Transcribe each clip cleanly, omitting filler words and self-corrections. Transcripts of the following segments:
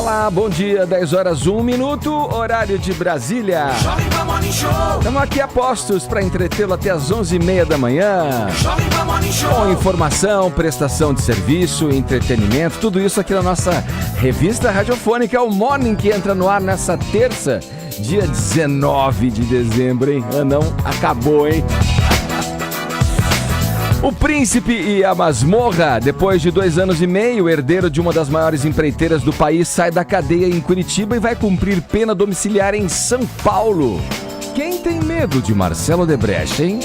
Olá, bom dia, 10 horas 1 minuto, horário de Brasília. Estamos aqui a postos para entretê-lo até as 11h30 da manhã. Com informação, prestação de serviço, entretenimento, tudo isso aqui na nossa revista radiofônica, o Morning, que entra no ar nessa terça, dia 19 de dezembro, hein? Ah, não, acabou, hein? O Príncipe e a Masmorra, depois de 2 anos e meio, o herdeiro de uma das maiores empreiteiras do país sai da cadeia em Curitiba e vai cumprir pena domiciliar em São Paulo. Quem tem medo de Marcelo Odebrecht, hein?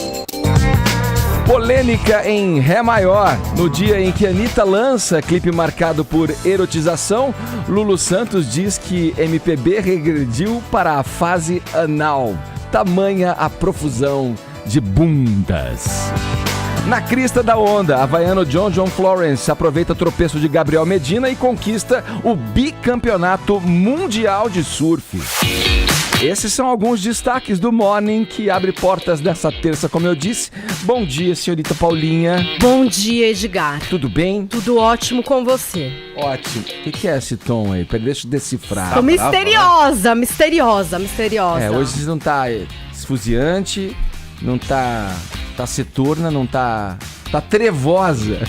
Polêmica em Ré maior. No dia em que Anitta lança clipe marcado por erotização, Lulu Santos diz que MPB regrediu para a fase anal. Tamanha a profusão de bundas. Na crista da onda, havaiano John Florence aproveita o tropeço de Gabriel Medina e conquista o bicampeonato mundial de surf. Esses são alguns destaques do Morning que abre portas dessa terça, como eu disse. Bom dia, senhorita Paulinha. Bom dia, Edgar. Tudo bem? Tudo ótimo com você. Ótimo. O que é esse tom aí? Deixa eu decifrar. Tô misteriosa. Hoje você não tá esfuziante, não tá taciturna, não tá trevosa.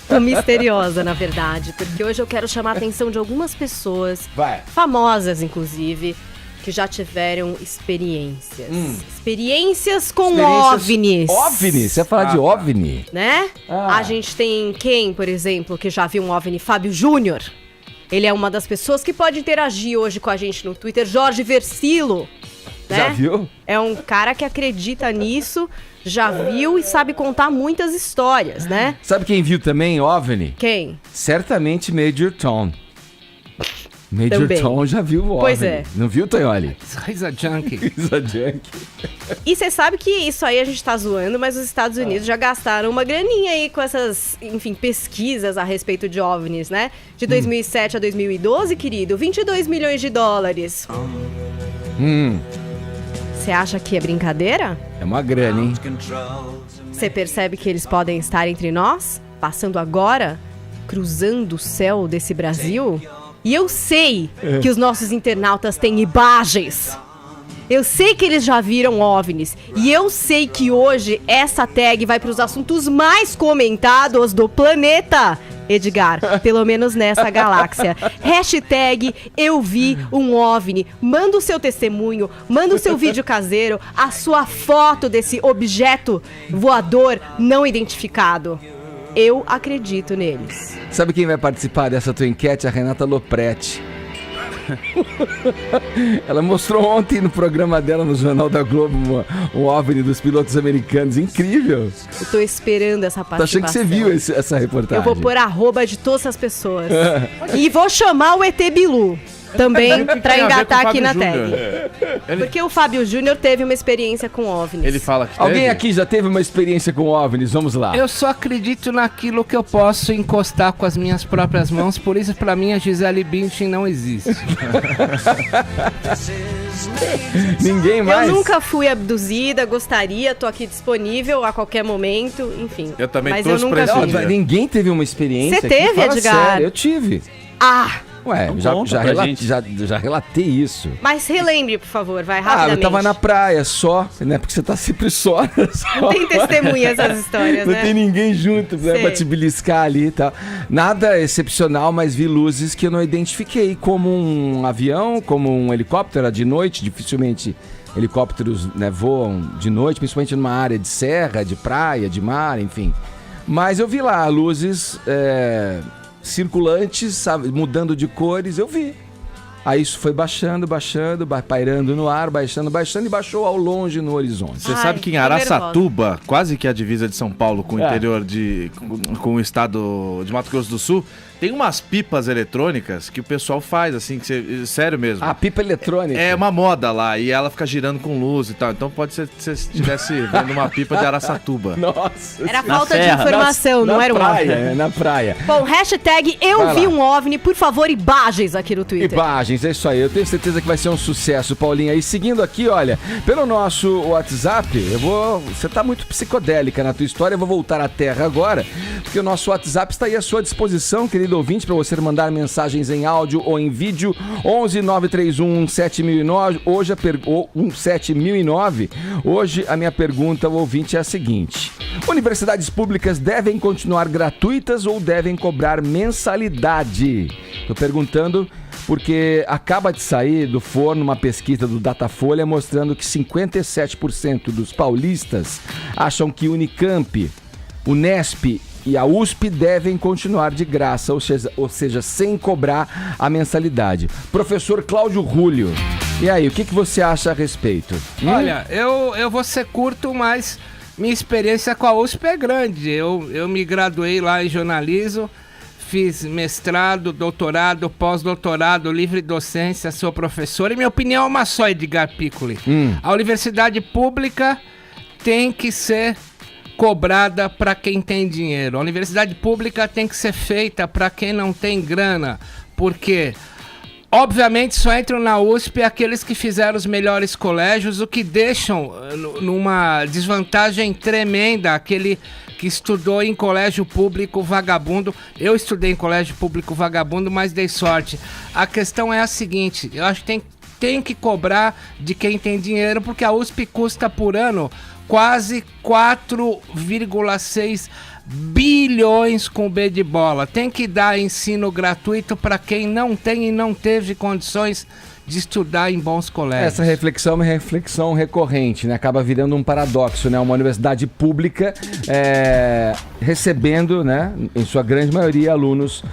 Tô misteriosa, na verdade, porque hoje eu quero chamar a atenção de algumas pessoas, famosas inclusive, que já tiveram experiências. Experiências com OVNIs. OVNI? Você vai falar de OVNI? Né? A gente tem quem, por exemplo, que já viu um OVNI? Fábio Júnior. Ele é uma das pessoas que pode interagir hoje com a gente no Twitter. Jorge Versilo. Né? Já viu? É um cara que acredita nisso, já viu e sabe contar muitas histórias, né? Sabe quem viu também OVNI? Quem? Certamente Major Tom. Major também. Tom já viu o OVNI. Pois é. Não viu, Tonholi? He's a junkie. He's a junkie. E você sabe que isso aí a gente tá zoando, mas os Estados Unidos já gastaram uma graninha aí com essas, enfim, pesquisas a respeito de OVNIs, né? De 2007 a 2012, querido, 22 milhões de dólares. Você acha que é brincadeira? É uma grana, hein? Você percebe que eles podem estar entre nós? Passando agora? Cruzando o céu desse Brasil? E eu sei que os nossos internautas têm imagens. Eu sei que eles já viram OVNIs. E eu sei que hoje essa tag vai para os assuntos mais comentados do planeta. Edgar, pelo menos nessa galáxia. Hashtag eu vi um OVNI. Manda o seu testemunho, manda o seu vídeo caseiro, a sua foto desse objeto voador não identificado. Eu acredito neles. Sabe quem vai participar dessa tua enquete? A Renata Lopretti. Ela mostrou ontem no programa dela no Jornal da Globo um OVNI dos pilotos americanos. Incrível. Eu tô esperando essa participação. Tô achando que você viu essa reportagem. Eu vou pôr @ de todas as pessoas. E vou chamar o ET Bilu também pra engatar aqui na tag. Porque o Fábio Júnior teve uma experiência com OVNIs. Ele fala que Alguém teve? aqui já teve uma experiência com OVNIs? Vamos lá. Eu só acredito naquilo que eu posso encostar com as minhas próprias mãos, por isso pra mim a Gisele Bündchen não existe. Ninguém mais? Eu nunca fui abduzida, gostaria, tô aqui disponível a qualquer momento, enfim. Eu também mas torço eu pra nunca esse vi. dia. Ninguém teve uma experiência? Você teve, Fala Edgar? sério, eu tive. Ué, já relatei isso. Mas relembre, por favor, vai rapidamente. Eu tava na praia só, né? Porque você tá sempre só. Não tem testemunha essas histórias, Não né? tem ninguém junto, né? Pra te beliscar ali e tal. Nada excepcional, mas vi luzes que eu não identifiquei como um avião, como um helicóptero. Era de noite, dificilmente helicópteros, né, voam de noite, principalmente numa área de serra, de praia, de mar, enfim. Mas eu vi lá luzes circulantes, sabe, mudando de cores, eu vi. Aí isso foi baixando, pairando no ar, baixando e baixou ao longe no horizonte. Você sabe que em Araçatuba, quase que a divisa de São Paulo com o interior com o estado de Mato Grosso do Sul, tem umas pipas eletrônicas que o pessoal faz, assim, sério mesmo. Pipa eletrônica. É uma moda lá, e ela fica girando com luz e tal. Então pode ser que você estivesse vendo uma pipa de Araçatuba. Nossa. Era falta de informação, não era um OVNI. Na praia. Bom, hashtag eu vi um OVNI, por favor, imagens aqui no Twitter. Imagens, é isso aí. Eu tenho certeza que vai ser um sucesso, Paulinha. E seguindo aqui, olha, pelo nosso WhatsApp, você tá muito psicodélica na tua história, eu vou voltar à terra agora, porque o nosso WhatsApp está aí à sua disposição, querido. querido ouvinte, para você mandar mensagens em áudio ou em vídeo. 11 931 7009. Hoje 7009. Hoje a minha pergunta ao ouvinte é a seguinte: universidades públicas devem continuar gratuitas ou devem cobrar mensalidade? Tô perguntando porque acaba de sair do forno uma pesquisa do Datafolha mostrando que 57% dos paulistas acham que Unicamp, Unesp e a USP devem continuar de graça, ou seja, sem cobrar a mensalidade. Professor Cláudio Rúlio, e aí, o que você acha a respeito? Olha, eu vou ser curto, mas minha experiência com a USP é grande. Eu me graduei lá em jornalismo, fiz mestrado, doutorado, pós-doutorado, livre docência, sou professor. E minha opinião é uma só, Edgar Piccoli. A universidade pública tem que ser cobrada para quem tem dinheiro. A universidade pública tem que ser feita para quem não tem grana. Porque, obviamente, só entram na USP aqueles que fizeram os melhores colégios, o que deixam numa desvantagem tremenda aquele que estudou em colégio público vagabundo. Eu estudei em colégio público vagabundo, mas dei sorte. A questão é a seguinte: eu acho que tem que cobrar de quem tem dinheiro, porque a USP custa por ano quase 4,6 bilhões com B de bola. Tem que dar ensino gratuito para quem não tem e não teve condições de estudar em bons colégios. Essa reflexão é uma reflexão recorrente, né? Acaba virando um paradoxo, né? Uma universidade pública recebendo, né, em sua grande maioria, alunos,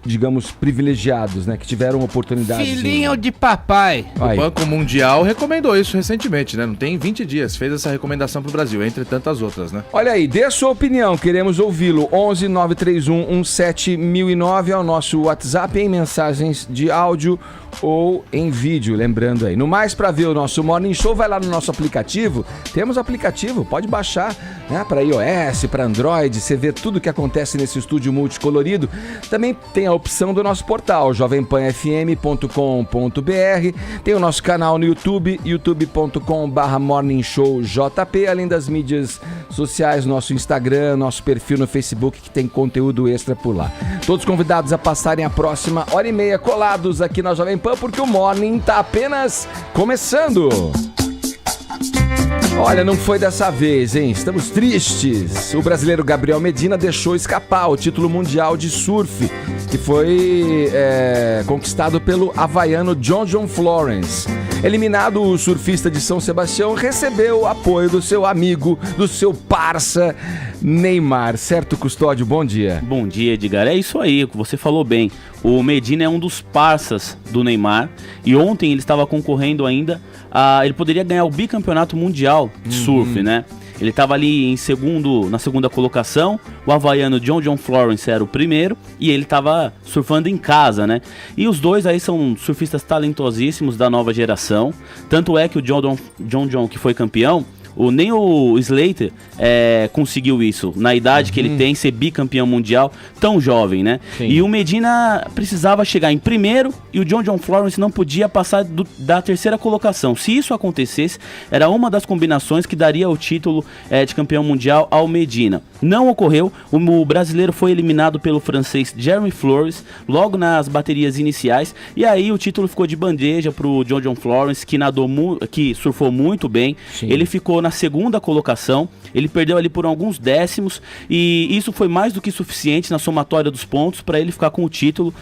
digamos, privilegiados, né? Que tiveram oportunidade. Filhinho de papai. O Banco Mundial recomendou isso recentemente, né? Não tem 20 dias, fez essa recomendação pro Brasil, entre tantas outras, né? Olha aí, dê a sua opinião, queremos ouvi-lo. 11 931 17009 é o nosso WhatsApp, em mensagens de áudio ou em vídeo, lembrando aí. No mais, para ver o nosso Morning Show, vai lá no nosso aplicativo. Temos aplicativo, pode baixar, né, para iOS, para Android, você vê tudo que acontece nesse estúdio multicolorido. Também tem a opção do nosso portal, jovempanfm.com.br. Tem o nosso canal no YouTube, youtube.com/morningshowjp, além das mídias sociais, nosso Instagram, nosso perfil no Facebook, que tem conteúdo extra por lá. Todos convidados a passarem a próxima hora e meia colados aqui na Jovem Pan, porque o Morning tá apenas começando. Olha, não foi dessa vez, hein? Estamos tristes. O brasileiro Gabriel Medina deixou escapar o título mundial de surf, que foi conquistado pelo havaiano John Florence. Eliminado, o surfista de São Sebastião recebeu o apoio do seu amigo, do seu parça, Neymar. Certo, Custódio? Bom dia. Bom dia, Edgar. É isso aí, você falou bem. O Medina é um dos parças do Neymar e ontem ele estava concorrendo ainda ele poderia ganhar o bicampeonato mundial de surf, né? Ele estava ali na segunda colocação, o havaiano John Florence era o primeiro e ele estava surfando em casa, né? E os dois aí são surfistas talentosíssimos da nova geração, tanto é que o John, que foi campeão, nem o Slater conseguiu isso, na idade que ele tem, ser bicampeão mundial, tão jovem, né? Sim. E o Medina precisava chegar em primeiro e o John Florence não podia passar da terceira colocação. Se isso acontecesse, era uma das combinações que daria o título de campeão mundial ao Medina. Não ocorreu, o brasileiro foi eliminado pelo francês Jeremy Flores, logo nas baterias iniciais, e aí o título ficou de bandeja pro John Florence, que surfou muito bem. Sim. Ele ficou na segunda colocação, ele perdeu ali por alguns décimos e isso foi mais do que suficiente na somatória dos pontos para ele ficar com o título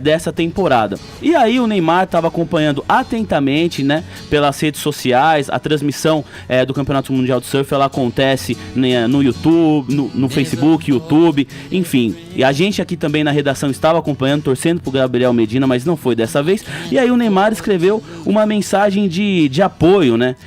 dessa temporada. E aí o Neymar estava acompanhando atentamente, né, pelas redes sociais, a transmissão do Campeonato Mundial de Surf, ela acontece no YouTube, no Facebook, YouTube, enfim. E a gente aqui também na redação estava acompanhando, torcendo pro Gabriel Medina, mas não foi dessa vez. E aí o Neymar escreveu uma mensagem de apoio, né?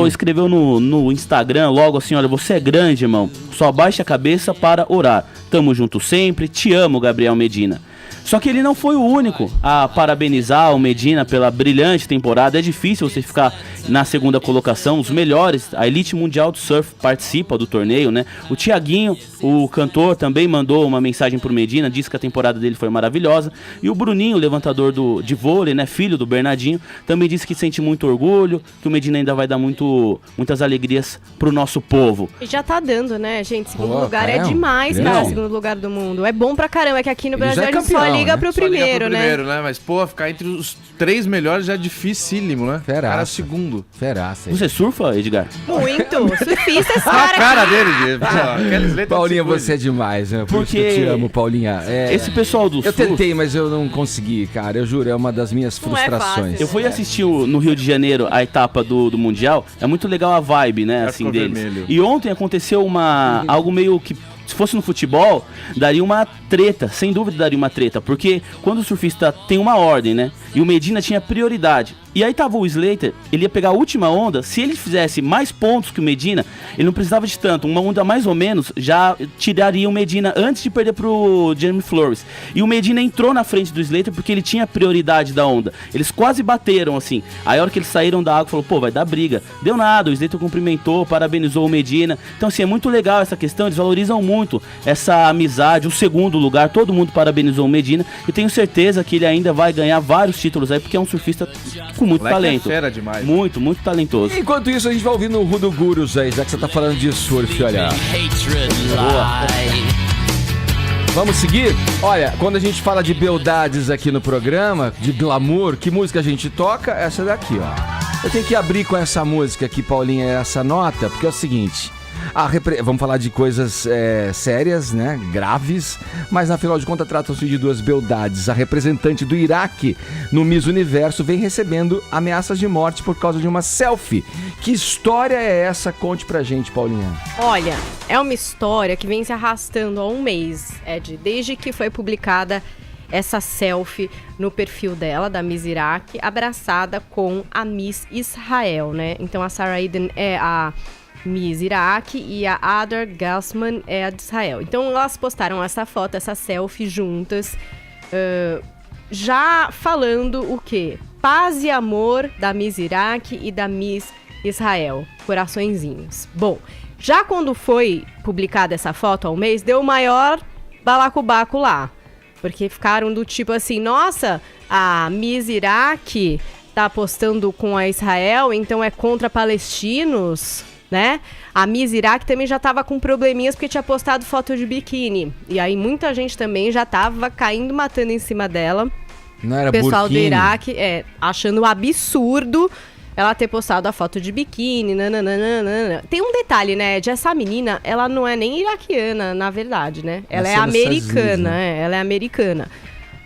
Escreveu no Instagram logo assim: olha, você é grande, irmão, só baixa a cabeça para orar. Tamo junto sempre, te amo, Gabriel Medina. Só que ele não foi o único a parabenizar o Medina pela brilhante temporada. É difícil você ficar na segunda colocação. Os melhores, a elite mundial do surf participa do torneio, né? O Thiaguinho, o cantor, também mandou uma mensagem pro Medina, disse que a temporada dele foi maravilhosa. E o Bruninho, levantador de vôlei, né, filho do Bernardinho, também disse que sente muito orgulho, que o Medina ainda vai dar muitas alegrias pro nosso povo. E já tá dando, né, gente? Segundo lugar é demais, cara, segundo lugar do mundo. É bom pra caramba, é que aqui no Brasil a gente só liga pro primeiro, né? Mas, pô, ficar entre os 3 melhores já é dificílimo, né? Feraça. Cara, segundo. Feraça. Você surfa, Edgar? Muito. Surfista esse A cara cara aqui. dele, Paulinha, você é demais, né? Por isso que eu te amo, Paulinha. Esse pessoal do Eu surf... tentei, mas eu não consegui, cara. Eu juro, é uma das minhas Não é frustrações. fácil. Eu fui assistir no Rio de Janeiro a etapa do Mundial. É muito legal a vibe, né, assim, ficou deles. vermelho. E ontem aconteceu algo meio que, se fosse no futebol, daria uma treta, sem dúvida daria uma treta, porque quando o surfista tem uma ordem, né, e o Medina tinha prioridade, e aí tava o Slater, ele ia pegar a última onda, se ele fizesse mais pontos que o Medina, ele não precisava de tanto, uma onda mais ou menos já tiraria o Medina antes de perder pro Jeremy Flores, e o Medina entrou na frente do Slater porque ele tinha prioridade da onda, eles quase bateram assim, aí a hora que eles saíram da água, falou, pô, vai dar briga, deu nada, o Slater cumprimentou, parabenizou o Medina, então assim, é muito legal essa questão, eles valorizam muito essa amizade, o segundo lugar, todo mundo parabenizou o Medina, e tenho certeza que ele ainda vai ganhar vários títulos aí, porque é um surfista com muito talento. É fera demais. Muito, muito talentoso. Enquanto isso, a gente vai ouvir no Rudo Gurus aí, já que você tá falando de surf, olha. Vamos seguir? Olha, quando a gente fala de beldades aqui no programa, de glamour, que música a gente toca? Essa daqui, ó. Eu tenho que abrir com essa música aqui, Paulinha, essa nota, porque é o seguinte... Vamos falar de coisas sérias, né? Graves, mas afinal de contas tratam-se de duas beldades. A representante do Iraque no Miss Universo vem recebendo ameaças de morte por causa de uma selfie. Que história é essa? Conte pra gente, Paulinha. Olha, é uma história que vem se arrastando há um mês, Ed, desde que foi publicada essa selfie no perfil dela, da Miss Iraque, abraçada com a Miss Israel, né? Então a Sarah Eden é a Miss Iraque e a Adar Gassman é a de Israel. Então elas postaram essa foto, essa selfie juntas, já falando o quê? Paz e amor da Miss Iraque e da Miss Israel. Coraçõezinhos. Bom, já quando foi publicada essa foto há um mês, deu o maior balacobaco lá. Porque ficaram do tipo assim, nossa, a Miss Iraque tá postando com a Israel, então é contra palestinos, né? A Miss Iraque também já tava com probleminhas porque tinha postado foto de biquíni. E aí muita gente também já tava caindo, matando em cima dela. Não era o pessoal burkini? do Iraque achando um absurdo ela ter postado a foto de biquíni, nananana. Tem um detalhe, né, Ed? Essa menina, ela não é nem iraquiana, na verdade, né? Ela é americana, ela é americana.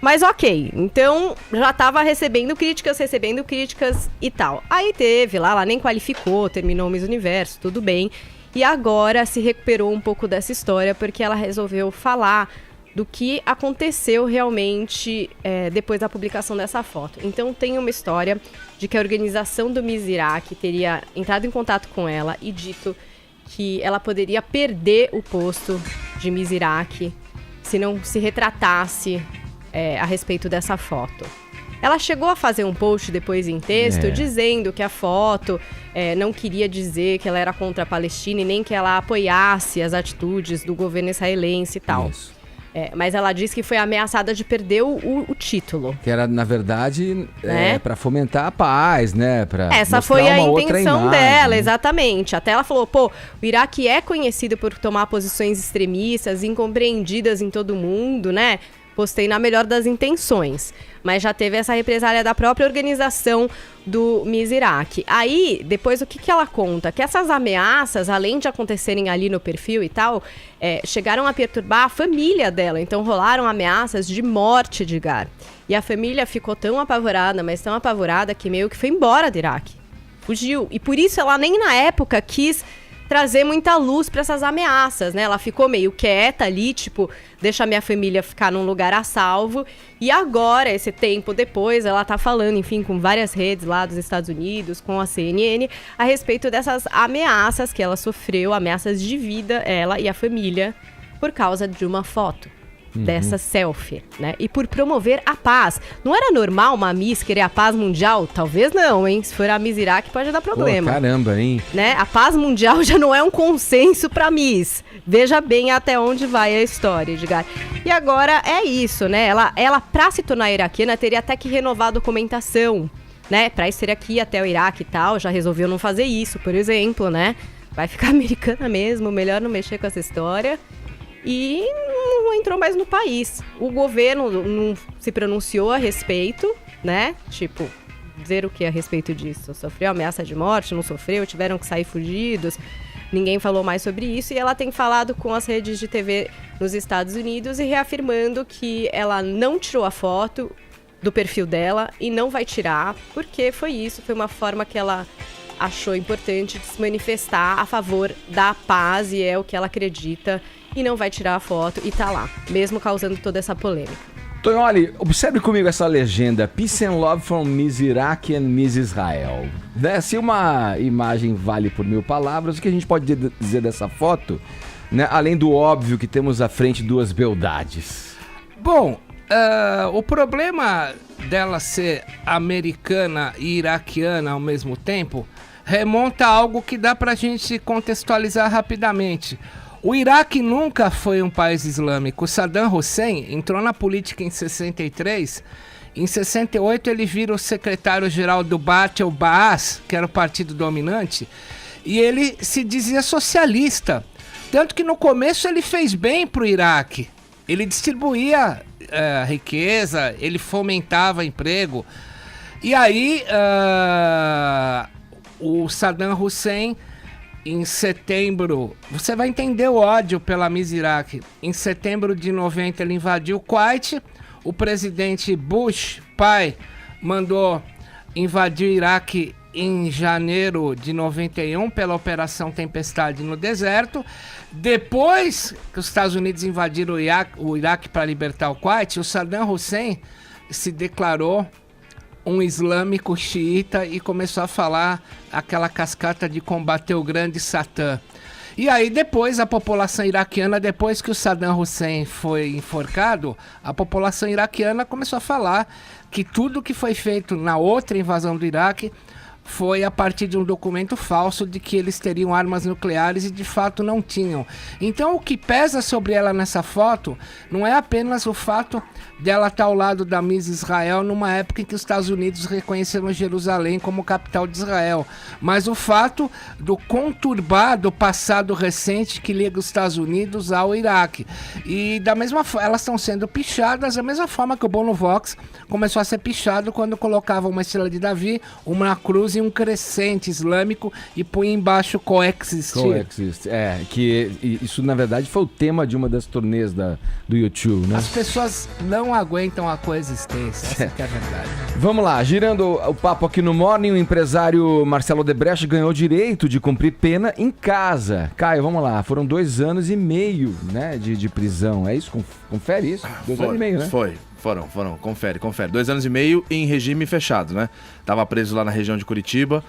Mas ok, então já tava recebendo críticas e tal. Aí teve lá, ela nem qualificou, terminou o Miss Universo, tudo bem. E agora se recuperou um pouco dessa história porque ela resolveu falar do que aconteceu realmente depois da publicação dessa foto. Então tem uma história de que a organização do Miss Iraque teria entrado em contato com ela e dito que ela poderia perder o posto de Miss Iraque se não se retratasse a respeito dessa foto. Ela chegou a fazer um post depois em texto dizendo que a foto não queria dizer que ela era contra a Palestina e nem que ela apoiasse as atitudes do governo israelense e tal. Isso. Mas ela disse que foi ameaçada de perder o título. Que era, na verdade, pra fomentar a paz, né? Pra essa foi a intenção dela, exatamente. Até ela falou, pô, o Iraque é conhecido por tomar posições extremistas, incompreendidas em todo mundo, né? Postei na melhor das intenções. Mas já teve essa represália da própria organização do Miss Iraque. Aí, depois, o que ela conta? Que essas ameaças, além de acontecerem ali no perfil e tal, chegaram a perturbar a família dela. Então, rolaram ameaças de morte, Edgar. E a família ficou tão apavorada, mas tão apavorada, que meio que foi embora do Iraque. Fugiu. E por isso, ela nem na época quis trazer muita luz para essas ameaças, né? Ela ficou meio quieta ali, tipo, deixa a minha família ficar num lugar a salvo. E agora, esse tempo depois, ela tá falando, enfim, com várias redes lá dos Estados Unidos, com a CNN, a respeito dessas ameaças que ela sofreu, ameaças de vida, ela e a família, por causa de uma foto. dessa selfie, né? E por promover a paz. Não era normal uma Miss querer a paz mundial? Talvez não, hein? Se for a Miss Iraque pode dar problema. Pô, caramba, hein? Né? A paz mundial já não é um consenso pra Miss. Veja bem até onde vai a história, Edgar. E agora é isso, né? Ela pra se tornar iraquiana, teria até que renovar a documentação, né? Pra ir aqui até o Iraque e tal, já resolveu não fazer isso, por exemplo, né? Vai ficar americana mesmo, melhor não mexer com essa história. E não entrou mais no país. O governo não se pronunciou a respeito, né? Tipo, dizer o que a respeito disso? Sofreu ameaça de morte? Não sofreu? Tiveram que sair fugidos? Ninguém falou mais sobre isso. E ela tem falado com as redes de TV nos Estados Unidos e reafirmando que ela não tirou a foto do perfil dela e não vai tirar, porque foi isso, foi uma forma que ela achou importante de se manifestar a favor da paz e é o que ela acredita e não vai tirar a foto e tá lá, mesmo causando toda essa polêmica. Tonholi, observe comigo essa legenda, Peace and Love from Miss Iraq and Miss Israel. Né? Se uma imagem vale por 1000 palavras, o que a gente pode dizer dessa foto? Né? Além do óbvio que temos à frente duas beldades. Bom, o problema dela ser americana e iraquiana ao mesmo tempo remonta a algo que dá pra gente contextualizar rapidamente. O Iraque nunca foi um país islâmico. Saddam Hussein entrou na política em 63. Em 68 ele vira o secretário-geral do Baath el-Baas, que era o partido dominante, e ele se dizia socialista. Tanto que no começo ele fez bem pro Iraque. Ele distribuía riqueza, ele fomentava emprego. E aí o Saddam Hussein, em setembro, você vai entender o ódio pela Miss Iraque. Em setembro de 90 ele invadiu o Kuwait. O presidente Bush, pai, mandou invadir o Iraque em janeiro de 91 pela Operação Tempestade no deserto. Depois que os Estados Unidos invadiram o Iraque para libertar o Kuwait, o Saddam Hussein se declarou um islâmico xiita e começou a falar aquela cascata de combater o grande Satã. E aí depois a população iraquiana, depois que o Saddam Hussein foi enforcado, a população iraquiana começou a falar que tudo que foi feito na outra invasão do Iraque foi a partir de um documento falso de que eles teriam armas nucleares e de fato não tinham. Então o que pesa sobre ela nessa foto não é apenas o fato dela estar ao lado da Miss Israel numa época em que os Estados Unidos reconheceram Jerusalém como capital de Israel, mas o fato do conturbado passado recente que liga os Estados Unidos ao Iraque. E da mesma forma, elas estão sendo pichadas da mesma forma que o Bono Vox começou a ser pichado quando colocava uma estrela de Davi, uma cruz e um crescente islâmico e punha embaixo coexistir. Coexist, que isso na verdade foi o tema de uma das turnês do YouTube, né? As pessoas não aguentam a coexistência, essa que é a verdade. Vamos lá, girando o papo aqui no Morning, o empresário Marcelo Odebrecht ganhou o direito de cumprir pena em casa. Caio, vamos lá, foram 2 anos e meio, né, de prisão, é isso? Confere isso? 2 anos e meio, né? Foram, confere. 2 anos e meio em regime fechado, né? Tava preso lá na região de Curitiba.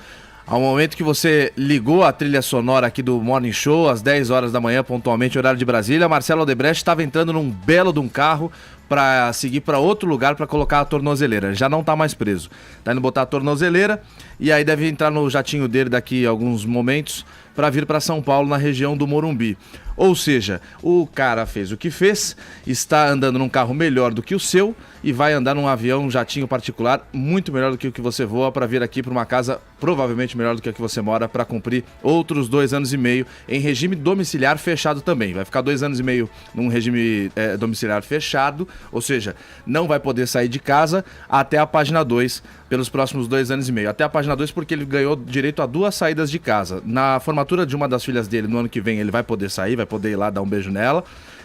Ao momento que você ligou a trilha sonora aqui do Morning Show, às 10 horas da manhã, pontualmente, horário de Brasília, Marcelo Odebrecht estava entrando num belo de um carro para seguir para outro lugar para colocar a tornozeleira. Já não tá mais preso. Tá indo botar a tornozeleira e aí deve entrar no jatinho dele daqui a alguns momentos para vir para São Paulo, na região do Morumbi. Ou seja, o cara fez o que fez, está andando num carro melhor do que o seu e vai andar num avião, um jatinho particular muito melhor do que o que você voa para vir aqui para uma casa provavelmente melhor do que a que você mora para cumprir outros 2 anos e meio em regime domiciliar fechado também. Vai ficar 2 anos e meio num regime domiciliar fechado, ou seja, não vai poder sair de casa até a página 2 pelos próximos 2 anos e meio. Até a página 2 porque ele ganhou direito a 2 saídas de casa. Na formatura de uma das filhas dele no ano que vem ele vai poder sair, vai poder ir lá dar um beijo nela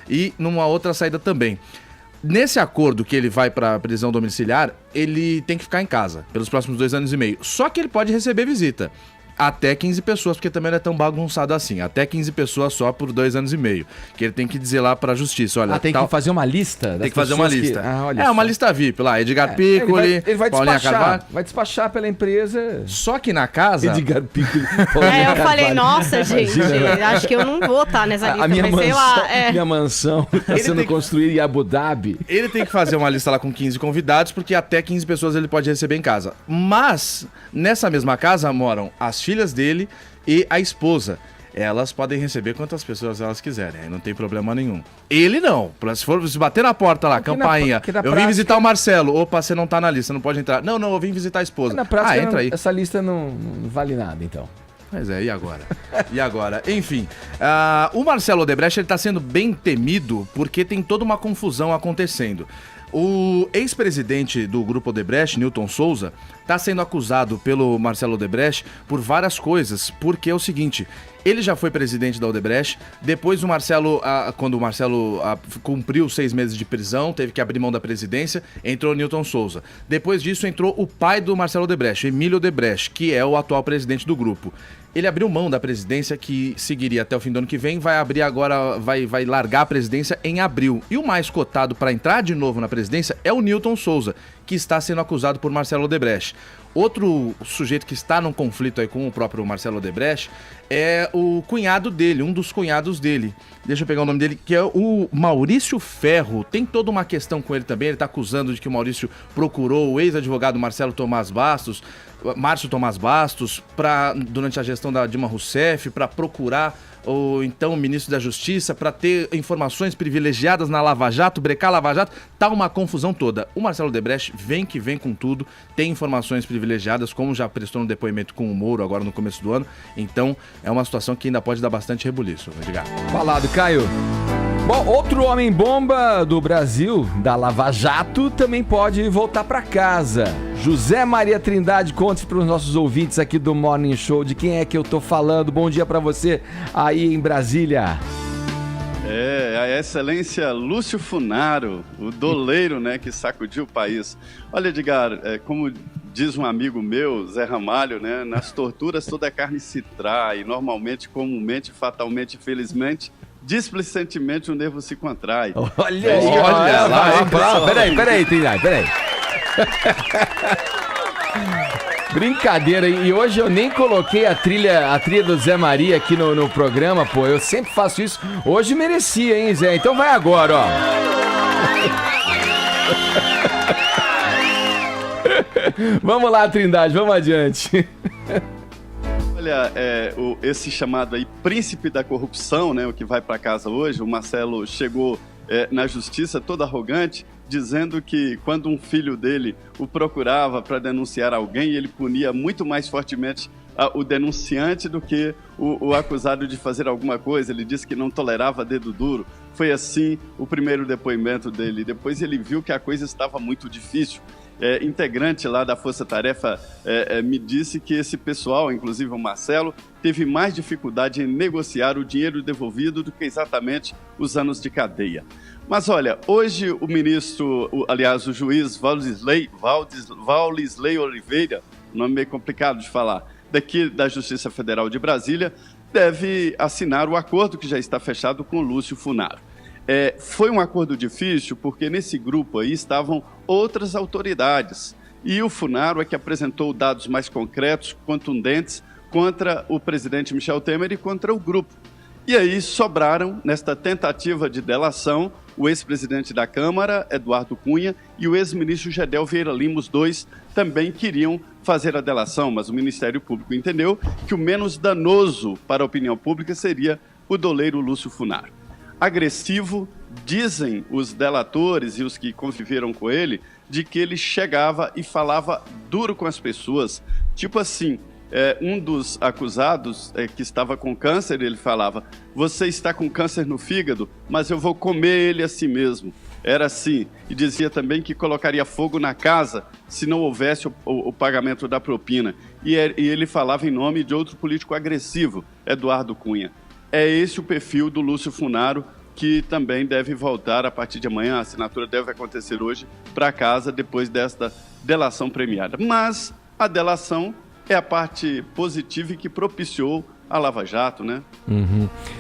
e numa outra saída também. Nesse acordo que ele vai para prisão domiciliar, ele tem que ficar em casa pelos próximos 2 anos e meio. Só que ele pode receber visita. Até 15 pessoas, porque também não é tão bagunçado assim. Até 15 pessoas só por 2 anos e meio. Que ele tem que dizer lá pra justiça, olha... tem que fazer uma lista? Tem que fazer uma lista. Olha uma lista VIP lá. Edgar Piccoli, ele vai Paulinha despachar, Carvalho. vai despachar pela empresa. Só que na casa... Edgar Piccoli, Eu falei, nossa, gente, acho que eu não vou estar nessa lista, mas sei lá. Minha mansão está sendo construída em Abu Dhabi. Ele tem que fazer uma lista lá com 15 convidados, porque até 15 pessoas ele pode receber em casa. Mas, nessa mesma casa moram as filhas dele e a esposa. Elas podem receber quantas pessoas elas quiserem, aí não tem problema nenhum. Ele não. Se bater na porta lá, campainha, eu vim visitar o Marcelo. Opa, você não tá na lista, não pode entrar. Não, eu vim visitar a esposa. Na prática, entra aí. Essa lista não vale nada, então. Mas e agora? E agora? Enfim, o Marcelo Odebrecht ele tá sendo bem temido porque tem toda uma confusão acontecendo. O ex-presidente do Grupo Odebrecht, Newton Souza, está sendo acusado pelo Marcelo Odebrecht por várias coisas, porque é o seguinte, ele já foi presidente da Odebrecht, depois o Marcelo, quando o Marcelo cumpriu 6 meses de prisão, teve que abrir mão da presidência, entrou Newton Souza. Depois disso entrou o pai do Marcelo Odebrecht, Emílio Odebrecht, que é o atual presidente do grupo. Ele abriu mão da presidência, que seguiria até o fim do ano que vem, vai abrir agora, vai largar a presidência em abril. E o mais cotado para entrar de novo na presidência é o Newton Souza, que está sendo acusado por Marcelo Odebrecht. Outro sujeito que está num conflito aí com o próprio Marcelo Odebrecht é o cunhado dele, um dos cunhados dele. Deixa eu pegar o nome dele, que é o Maurício Ferro. Tem toda uma questão com ele também, ele está acusando de que o Maurício procurou o ex-advogado Márcio Tomás Bastos, durante a gestão da Dilma Rousseff, para procurar o então ministro da Justiça, para ter informações privilegiadas na Lava Jato, brecar a Lava Jato, tá uma confusão toda. O Marcelo Odebrecht vem com tudo, tem informações privilegiadas, como já prestou no depoimento com o Moro agora no começo do ano, então é uma situação que ainda pode dar bastante rebuliço, Edgar. Falado, Caio. Bom, outro homem-bomba do Brasil, da Lava Jato, também pode voltar para casa. José Maria Trindade, conte para os nossos ouvintes aqui do Morning Show de quem é que eu tô falando. Bom dia para você aí em Brasília. A excelência Lúcio Funaro, o doleiro, né, que sacudiu o país. Olha, Edgar, como diz um amigo meu, Zé Ramalho, né, nas torturas toda a carne se trai, normalmente, comumente, fatalmente, felizmente, displicentemente o nervo se contrai. Olha lá. Peraí, Trindade, peraí. Brincadeira, e hoje eu nem coloquei a trilha do Zé Maria aqui no programa, pô, eu sempre faço isso. Hoje merecia, hein, Zé? Então vai agora, ó. Vamos lá, Trindade, vamos adiante. Olha, esse chamado aí príncipe da corrupção, né, o que vai para casa hoje, o Marcelo chegou na justiça todo arrogante, dizendo que quando um filho dele o procurava para denunciar alguém, ele punia muito mais fortemente o denunciante do que o acusado de fazer alguma coisa. Ele disse que não tolerava dedo duro. Foi assim o primeiro depoimento dele. Depois ele viu que a coisa estava muito difícil. Integrante lá da Força Tarefa me disse que esse pessoal, inclusive o Marcelo, teve mais dificuldade em negociar o dinheiro devolvido do que exatamente os anos de cadeia. Mas olha, hoje o ministro, o juiz Valdisley Oliveira, nome meio complicado de falar, daqui da Justiça Federal de Brasília, deve assinar o acordo que já está fechado com o Lúcio Funaro. Foi um acordo difícil porque nesse grupo aí estavam outras autoridades e o Funaro é que apresentou dados mais concretos, contundentes, contra o presidente Michel Temer e contra o grupo. E aí sobraram, nesta tentativa de delação, o ex-presidente da Câmara, Eduardo Cunha, e o ex-ministro Gedel Vieira Lima. Os dois também queriam fazer a delação, mas o Ministério Público entendeu que o menos danoso para a opinião pública seria o doleiro Lúcio Funaro. Agressivo, dizem os delatores e os que conviveram com ele, de que ele chegava e falava duro com as pessoas, tipo assim... um dos acusados que estava com câncer, ele falava: você está com câncer no fígado, mas eu vou comer ele assim mesmo. Era assim. E dizia também que colocaria fogo na casa se não houvesse o pagamento da propina. E ele falava em nome de outro político agressivo, Eduardo Cunha. É esse o perfil do Lúcio Funaro, que também deve voltar a partir de amanhã. A assinatura deve acontecer hoje para casa, depois desta delação premiada. Mas a delação é a parte positiva e que propiciou a Lava Jato, né?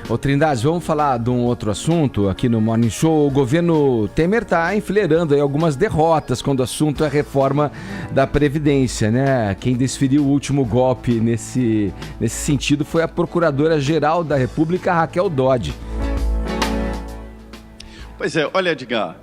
Ô Trindade, vamos falar de um outro assunto aqui no Morning Show. O governo Temer está enfileirando aí algumas derrotas quando o assunto é a reforma da Previdência, né? Quem desferiu o último golpe nesse sentido foi a Procuradora-Geral da República, Raquel Dodge. Pois é, olha, Edgar,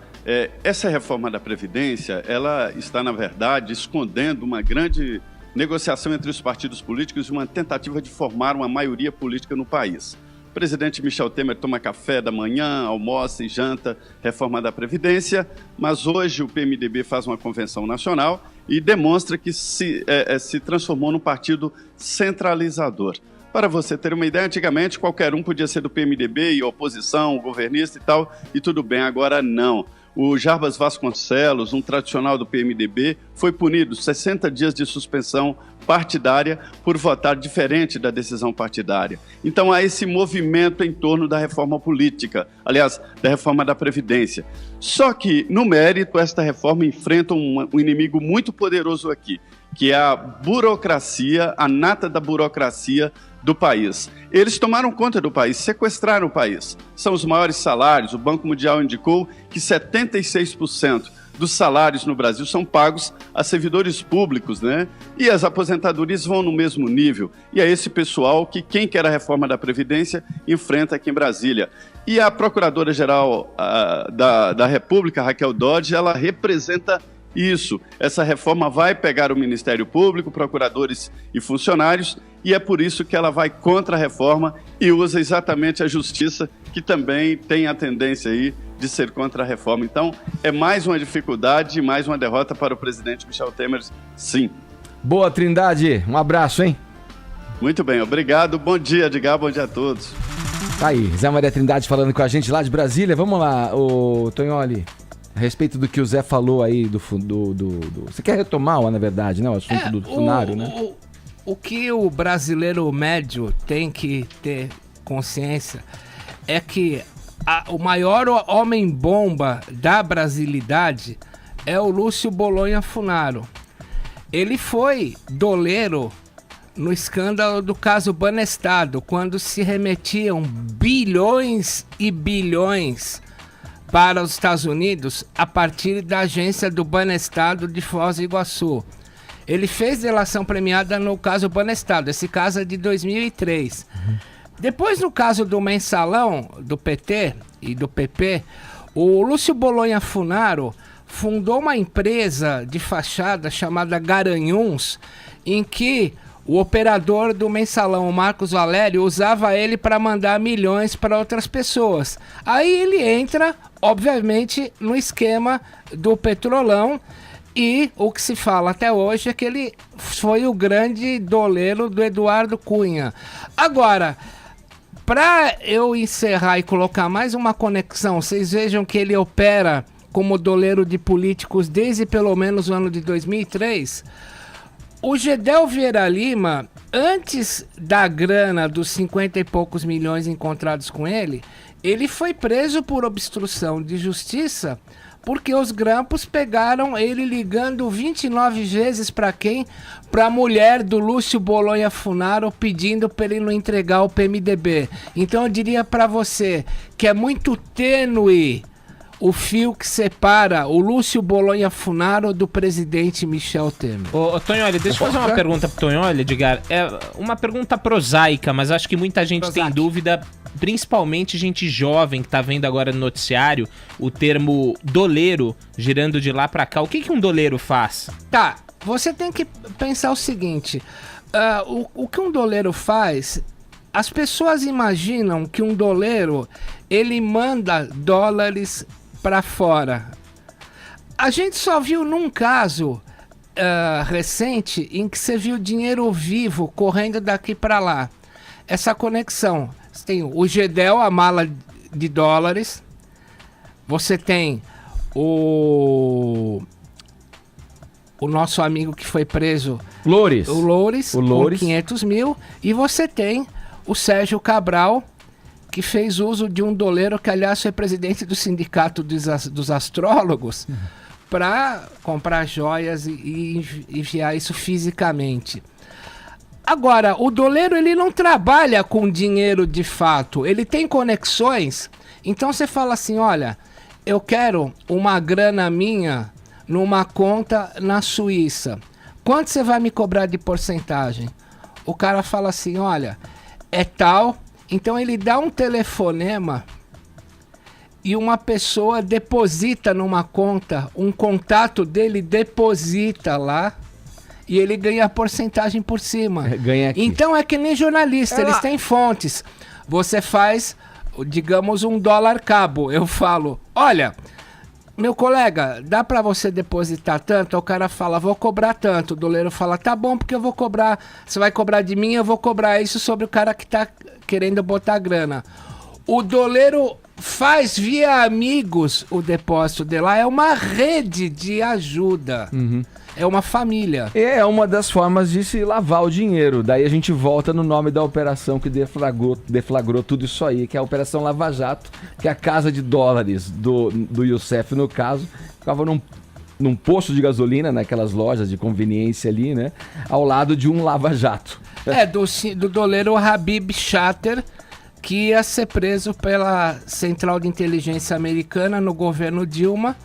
essa reforma da Previdência, ela está, na verdade, escondendo uma grande negociação entre os partidos políticos e uma tentativa de formar uma maioria política no país. O presidente Michel Temer toma café da manhã, almoça e janta reforma da Previdência, mas hoje o PMDB faz uma convenção nacional e demonstra que se transformou num partido centralizador. Para você ter uma ideia, antigamente qualquer um podia ser do PMDB e oposição, governista e tal, e tudo bem, agora não. O Jarbas Vasconcelos, um tradicional do PMDB, foi punido 60 dias de suspensão partidária por votar diferente da decisão partidária. Então há esse movimento em torno da reforma política, aliás, da reforma da Previdência. Só que, no mérito, esta reforma enfrenta um inimigo muito poderoso aqui, que é a burocracia, a nata da burocracia do país. Eles tomaram conta do país, sequestraram o país. São os maiores salários. O Banco Mundial indicou que 76% dos salários no Brasil são pagos a servidores públicos, né? E as aposentadorias vão no mesmo nível. E é esse pessoal que quem quer a reforma da Previdência enfrenta aqui em Brasília. E a Procuradora-Geral da República, Raquel Dodge, ela representa isso. Essa reforma vai pegar o Ministério Público, procuradores e funcionários, e é por isso que ela vai contra a reforma e usa exatamente a Justiça, que também tem a tendência aí de ser contra a reforma. Então, é mais uma dificuldade e mais uma derrota para o presidente Michel Temer, sim. Boa, Trindade. Um abraço, hein? Muito bem, obrigado. Bom dia, Edgar. Bom dia a todos. Tá aí, Zé Maria Trindade falando com a gente lá de Brasília. Vamos lá, o Tonholi. A respeito do que o Zé falou aí do você quer retomar, na verdade, né? O assunto do funário, né? O que o brasileiro médio tem que ter consciência é que o maior homem-bomba da brasilidade é o Lúcio Bolonha Funaro. Ele foi doleiro no escândalo do caso Banestado, quando se remetiam bilhões e bilhões para os Estados Unidos a partir da agência do Banestado de Foz do Iguaçu. Ele fez delação premiada no caso Banestado, esse caso é de 2003. Depois, no caso do Mensalão, do PT e do PP, o Lúcio Bolonha Funaro fundou uma empresa de fachada chamada Garanhuns, em que o operador do Mensalão, o Marcos Valério, usava ele para mandar milhões para outras pessoas. Aí ele entra, obviamente, no esquema do Petrolão, e o que se fala até hoje é que ele foi o grande doleiro do Eduardo Cunha. Agora, para eu encerrar e colocar mais uma conexão, vocês vejam que ele opera como doleiro de políticos desde pelo menos o ano de 2003. O Gedel Vieira Lima, antes da grana dos 50 e poucos milhões encontrados com ele, ele foi preso por obstrução de justiça porque os grampos pegaram ele ligando 29 vezes para quem? Para a mulher do Lúcio Bolonha Funaro pedindo para ele não entregar o PMDB. Então eu diria para você que é muito tênue o fio que separa o Lúcio Bolonha Funaro do presidente Michel Temer. Ô Tonholi, deixa eu fazer uma pergunta pro Tonholi, Edgar. É uma pergunta prosaica, mas acho que muita gente tem dúvida, principalmente gente jovem que tá vendo agora no noticiário o termo doleiro girando de lá pra cá. O que um doleiro faz? Tá, você tem que pensar o seguinte, o que um doleiro faz... As pessoas imaginam que um doleiro, ele manda dólares para fora. A gente só viu num caso recente em que você viu dinheiro vivo correndo daqui para lá. Essa conexão. Você tem o Gedel, a mala de dólares. Você tem o nosso amigo que foi preso, Loures. o Loures, com 500 mil. E você tem o Sérgio Cabral, que fez uso de um doleiro, que aliás foi presidente do sindicato dos astrólogos, para comprar joias e enviar isso fisicamente. Agora, o doleiro, ele não trabalha com dinheiro de fato. Ele tem conexões. Então você fala assim, olha, eu quero uma grana minha numa conta na Suíça. Quanto você vai me cobrar de porcentagem? O cara fala assim, olha, é tal. Então ele dá um telefonema e uma pessoa deposita numa conta, um contato dele deposita lá e ele ganha a porcentagem por cima. Ganha aqui. Então é que nem jornalista, eles têm fontes. Você faz, digamos, $1 cabo. Eu falo, olha, meu colega, dá pra você depositar tanto? O cara fala, vou cobrar tanto. O doleiro fala, tá bom, porque eu vou cobrar. Você vai cobrar de mim, eu vou cobrar isso sobre o cara que tá querendo botar grana. O doleiro faz via amigos o depósito de lá. É uma rede de ajuda. É uma família. É uma das formas de se lavar o dinheiro. Daí a gente volta no nome da operação que deflagrou tudo isso aí, que é a Operação Lava Jato, que é a casa de dólares do Youssef, no caso, ficava num posto de gasolina, naquelas lojas de conveniência ali, né? Ao lado de um lava-jato. Do doleiro Habib Shatter, que ia ser preso pela Central de Inteligência Americana no governo Dilma.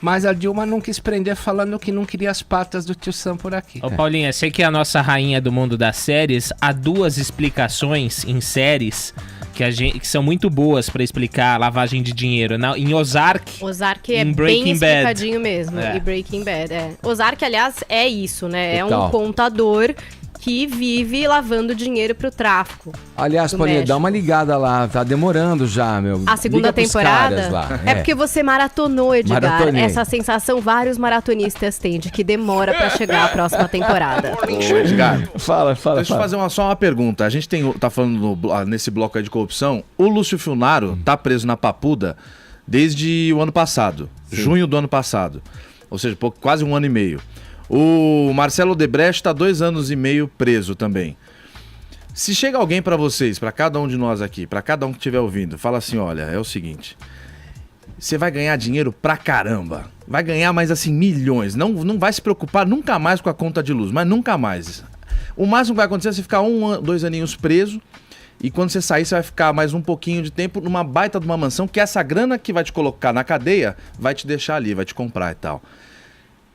Mas a Dilma não quis prender falando que não queria as patas do tio Sam por aqui. Ô Paulinha, sei que é a nossa rainha do mundo das séries. Há 2 explicações em séries que são muito boas pra explicar a lavagem de dinheiro. Em Ozark. Ozark é em bem Breaking Bad. explicadinho mesmo. É. E Breaking Bad, Ozark, aliás, é isso, né? É Total. um contador que vive lavando dinheiro pro tráfico. Aliás, do Paulinha, México. dá uma ligada lá, tá demorando já, meu. A segunda Liga pros temporada caras lá. é porque você maratonou, Edgar. Maratonei. Essa sensação vários maratonistas têm de que demora pra chegar a próxima temporada. Ô, Edgar, Fala. deixa eu fazer só uma pergunta. A gente tá falando nesse bloco aí de corrupção. O Lúcio Funaro tá preso na Papuda desde o ano passado. Junho do ano passado. Ou seja, quase 1 ano e meio. O Marcelo Odebrecht está 2 anos e meio preso também. Se chega alguém para vocês, para cada um de nós aqui, para cada um que estiver ouvindo, fala assim, olha, é o seguinte, você vai ganhar dinheiro pra caramba, vai ganhar mais assim milhões, não vai se preocupar nunca mais com a conta de luz, mas nunca mais. O máximo que vai acontecer é você ficar 1, 2 aninhos preso e quando você sair você vai ficar mais um pouquinho de tempo numa baita de uma mansão que essa grana que vai te colocar na cadeia vai te deixar ali, vai te comprar e tal.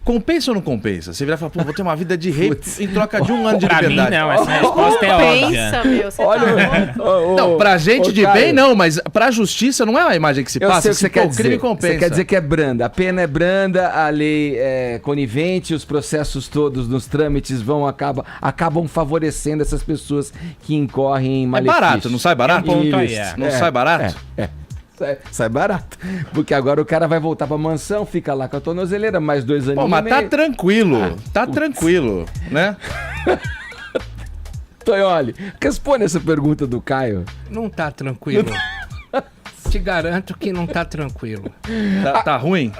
Compensa ou não compensa? Você virar e falar, pô, vou ter uma vida de rei em troca de 1 ano de Pra mim, liberdade. não. Essa resposta é óbvia. Pensa, meu, você Olha, tá Não, pra gente de Caio, bem não, mas pra justiça não é a imagem que se Eu passa. sei o que você pô, quer o crime dizer. compensa. Você quer dizer que é branda. A pena é branda, a lei é conivente, os processos todos nos trâmites acabam favorecendo essas pessoas que incorrem em É malefício. barato, não sai barato? É um ponto aí, Isso. Não sai barato? Sai barato. Porque agora o cara vai voltar pra mansão, fica lá com a tornozeleira, mais 2 anos Pô, mas tá tranquilo, tranquilo, né? Tonholi, responde essa pergunta do Caio. Não tá tranquilo. Te garanto que não tá tranquilo. Tá ruim?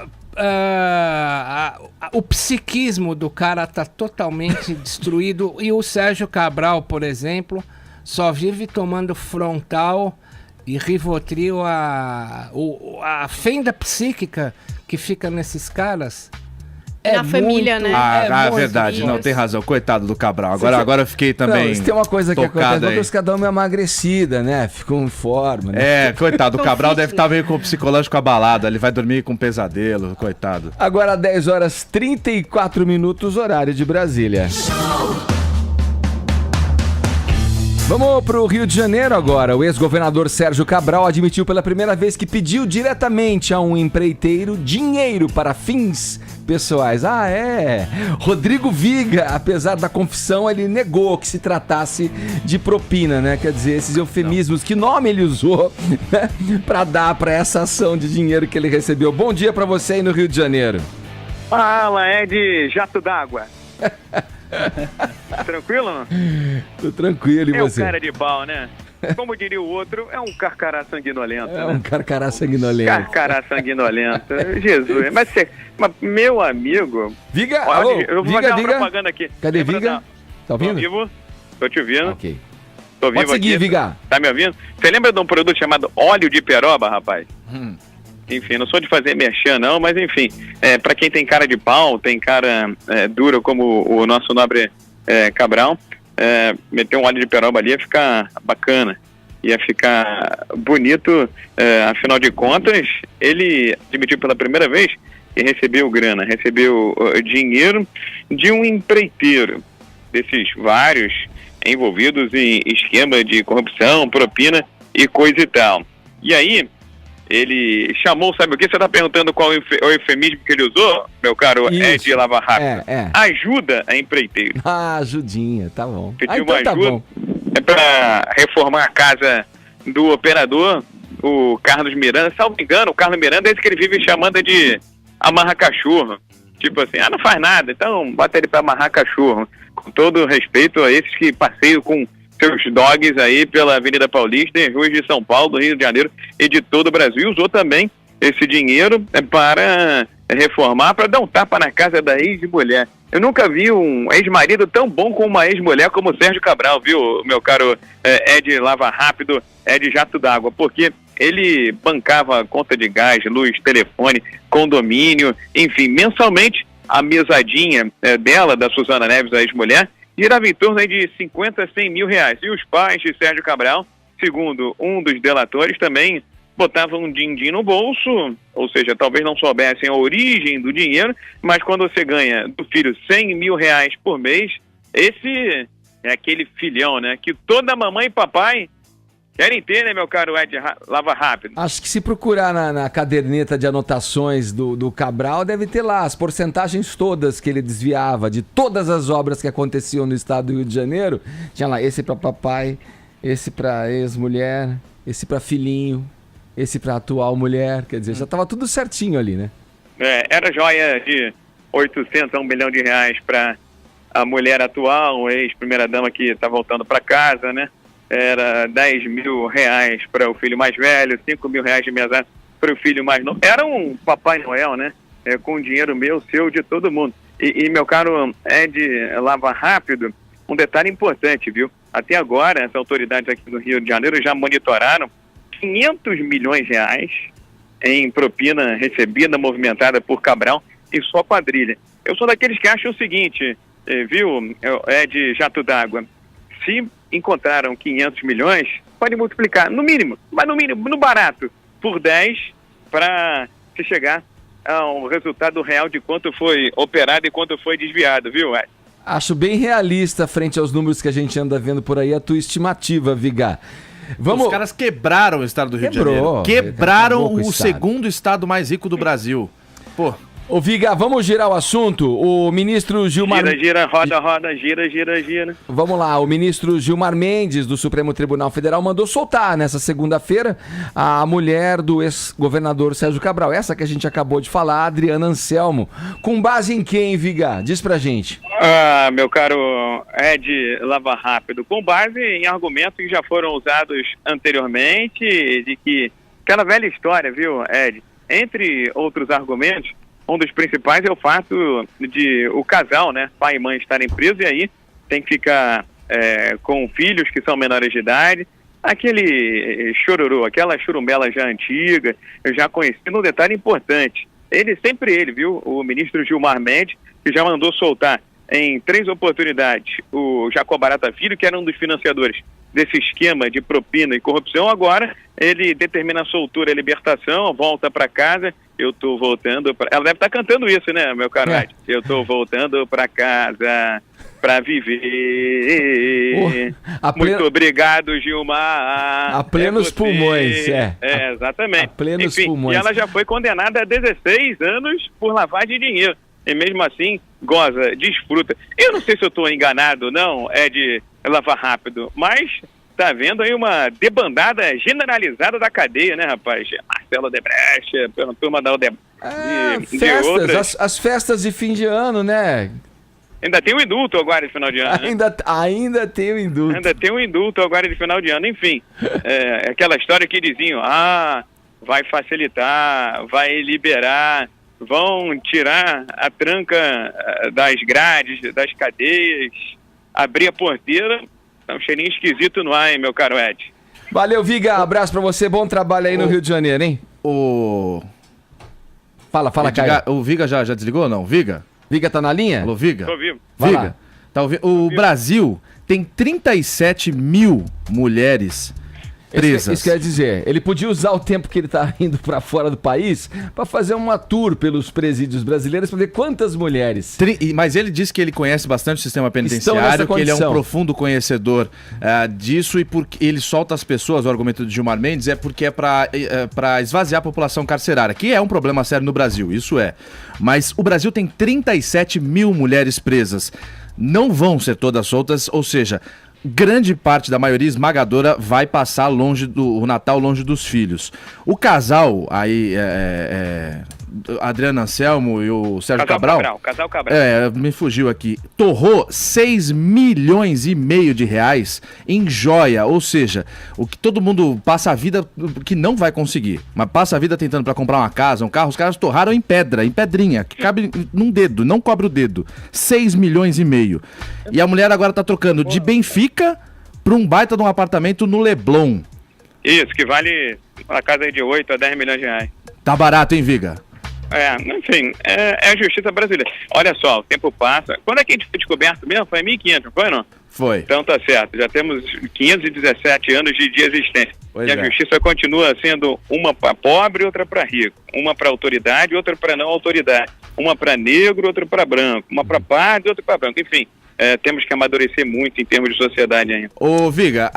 O psiquismo do cara tá totalmente destruído. E o Sérgio Cabral, por exemplo, só vive tomando Frontal e Rivotril. A fenda psíquica que fica nesses caras Na família, né? É muito verdade, difícil. não, tem razão. Coitado do Cabral. Agora eu fiquei também. Não, tem uma coisa que tocado acontece, aí. porque cada uma é emagrecida, né? Ficam em forma, né? É, coitado, o Com Cabral fitness. deve estar meio com o psicológico abalado. Ele vai dormir com pesadelo, coitado. Agora 10 horas 34 minutos, horário de Brasília. Vamos pro Rio de Janeiro agora. O ex-governador Sérgio Cabral admitiu pela primeira vez que pediu diretamente a um empreiteiro dinheiro para fins pessoais. Rodrigo Viga, apesar da confissão, ele negou que se tratasse de propina, né? Quer dizer, esses eufemismos, que nome ele usou, né? Para dar para essa ação de dinheiro que ele recebeu. Bom dia para você aí no Rio de Janeiro. Fala, é de jato d'água. Tranquilo? Não? Tô tranquilo, e É o você? cara de pau, né? Como diria o outro, é um carcará sanguinolento. É né? um carcará sanguinolento. Carcará sanguinolento. Jesus. Mas meu amigo... Viga, Olha, alô, eu vou Viga, fazer uma Viga. propaganda aqui. Cadê Lembra Viga? da- Tá Tô ouvindo? vivo? Tô te ouvindo. Ok. Tô vivo Pode seguir, aqui. Viga. Tá me ouvindo? Você lembra de um produto chamado óleo de peroba, rapaz? Enfim, não sou de fazer merchan não, mas enfim, pra quem tem cara de pau, tem cara dura como o nosso nobre Cabral, meter um óleo de peroba ali ia ficar bacana, ia ficar bonito. Afinal de contas, ele admitiu pela primeira vez que recebeu grana, recebeu dinheiro de um empreiteiro, desses vários envolvidos em esquema de corrupção, propina e coisa e tal. E aí, ele chamou, sabe o que? Você está perguntando qual é o eufemismo que ele usou, meu caro Ed Lava Rápido? Ajuda a empreiteiro. Ajudinha, tá bom. Pediu uma ajuda para reformar a casa do operador, o Carlos Miranda. Salvo engano, o Carlos Miranda é esse que ele vive chamando de amarra cachorro. Tipo assim, não faz nada, então bota ele para amarrar cachorro. Com todo respeito a esses que passeiam com seus dogs aí pela Avenida Paulista, em ruas de São Paulo, do Rio de Janeiro e de todo o Brasil. E usou também esse dinheiro para reformar, para dar um tapa na casa da ex-mulher. Eu nunca vi um ex-marido tão bom com uma ex-mulher como o Sérgio Cabral, viu, meu caro Ed Lava Rápido, Ed Jato d'Água, porque ele bancava conta de gás, luz, telefone, condomínio, enfim, mensalmente a mesadinha dela, da Suzana Neves, a ex-mulher, girava em torno aí de 50 a 100 mil reais. E os pais de Sérgio Cabral, segundo um dos delatores, também botavam um din-din no bolso, ou seja, talvez não soubessem a origem do dinheiro, mas quando você ganha do filho 100 mil reais por mês, esse é aquele filhão, né, que toda mamãe e papai querem ter, né, meu caro Ed Lava Rápido? Acho que se procurar na caderneta de anotações do Cabral, deve ter lá as porcentagens todas que ele desviava de todas as obras que aconteciam no estado do Rio de Janeiro. Tinha lá esse para papai, esse para ex-mulher, esse para filhinho, esse para atual mulher. Quer dizer, já estava tudo certinho ali, né? Era joia de 800 a 1 milhão de reais para a mulher atual, ex-primeira-dama que está voltando para casa, né? Era 10 mil reais para o filho mais velho, 5 mil reais de mesada para o filho mais novo. Era um Papai Noel, né? Com dinheiro meu, seu, de todo mundo. E meu caro Ed Lava Rápido, um detalhe importante, viu? Até agora, as autoridades aqui do Rio de Janeiro já monitoraram 500 milhões de reais em propina recebida, movimentada por Cabral e sua quadrilha. Eu sou daqueles que acham o seguinte, viu, Ed Jato d'Água, se encontraram 500 milhões, pode multiplicar, no mínimo, mas no mínimo, no barato, por 10, para se chegar ao resultado real de quanto foi operado e quanto foi desviado, viu, Ed? Acho bem realista, frente aos números que a gente anda vendo por aí, a tua estimativa, Vigar. Os caras quebraram o estado do Rio de Janeiro. Quebraram o segundo estado mais rico do Brasil. Pô. Ô, Viga, vamos girar o assunto. O ministro Gilmar... Gira, roda, gira. Vamos lá, o ministro Gilmar Mendes, do Supremo Tribunal Federal, mandou soltar nessa segunda-feira a mulher do ex-governador Sérgio Cabral. Essa que a gente acabou de falar, Adriana Anselmo. Com base em quem, Viga? Diz pra gente. Meu caro Ed Lava Rápido, com base em argumentos que já foram usados anteriormente, de que aquela velha história, viu, Ed? Entre outros argumentos, um dos principais é o fato de o casal, né, pai e mãe, estarem presos e aí tem que ficar com filhos que são menores de idade. Aquele chororô, aquela churumbela já antiga, eu já conheci. Um detalhe importante, ele, viu, o ministro Gilmar Mendes, que já mandou soltar em 3 oportunidades o Jacob Barata Filho, que era um dos financiadores desse esquema de propina e corrupção. Agora ele determina a soltura e a libertação, volta para casa. Eu tô voltando pra... Ela deve estar cantando isso, né, meu caro Ed? Eu tô voltando para casa para viver. Muito obrigado, Gilmar. A plenos pulmões, exatamente. A plenos pulmões. E ela já foi condenada a 16 anos por lavagem de dinheiro. E mesmo assim, goza, desfruta. Eu não sei se eu estou enganado, não, Ed Lava Rápido, mas tá vendo aí uma debandada generalizada da cadeia, né, rapaz? Marcelo Odebrecht, pela turma da Odebrecht. Festas, as festas de fim de ano, né? Ainda tem o indulto agora de final de ano. Ainda tem o indulto. Ainda tem o indulto agora de final de ano. Enfim, aquela história que diziam, vai facilitar, vai liberar, vão tirar a tranca das grades, das cadeias, abrir a porteira. Tá um cheirinho esquisito no ar, hein, meu caro Ed? Valeu, Viga. Abraço pra você. Bom trabalho aí no Rio de Janeiro, hein? Fala, Caio. O Viga já desligou ou não? Viga? Viga tá na linha? Alô, Viga? Tô vivo. Viga, Tá ouvindo? O Brasil tem 37 mil mulheres presas. Isso quer dizer, ele podia usar o tempo que ele tá indo para fora do país para fazer uma tour pelos presídios brasileiros para ver quantas mulheres. Mas ele disse que ele conhece bastante o sistema penitenciário, que ele é um profundo conhecedor disso, e porque ele solta as pessoas, o argumento de Gilmar Mendes é porque é para esvaziar a população carcerária, que é um problema sério no Brasil, isso é. Mas o Brasil tem 37 mil mulheres presas. Não vão ser todas soltas, ou seja, grande parte da maioria esmagadora vai passar o Natal longe dos filhos. O casal aí, Adriano Anselmo e o Sérgio Casal Cabral. Me fugiu aqui. Torrou 6,5 milhões de reais em joia, ou seja, o que todo mundo passa a vida que não vai conseguir, mas passa a vida tentando para comprar uma casa, um carro, os caras torraram em pedrinha, que cabe num dedo, não cobre o dedo. 6,5 milhões. E a mulher agora tá trocando de Benfica para um baita de um apartamento no Leblon. Isso, que vale uma casa de 8 a 10 milhões de reais. Tá barato, hein, Viga? Enfim, é a justiça brasileira. Olha só, o tempo passa. Quando é que a gente foi descoberto mesmo? Foi em 1500, não foi, não? Foi. Então tá certo, já temos 517 anos de existência. Pois e a justiça continua sendo uma para pobre e outra para rico. Uma para autoridade e outra para não autoridade. Uma para negro, outra para branco. Uma para pardo e outra para branco. Enfim, temos que amadurecer muito em termos de sociedade ainda. Ô, Viga,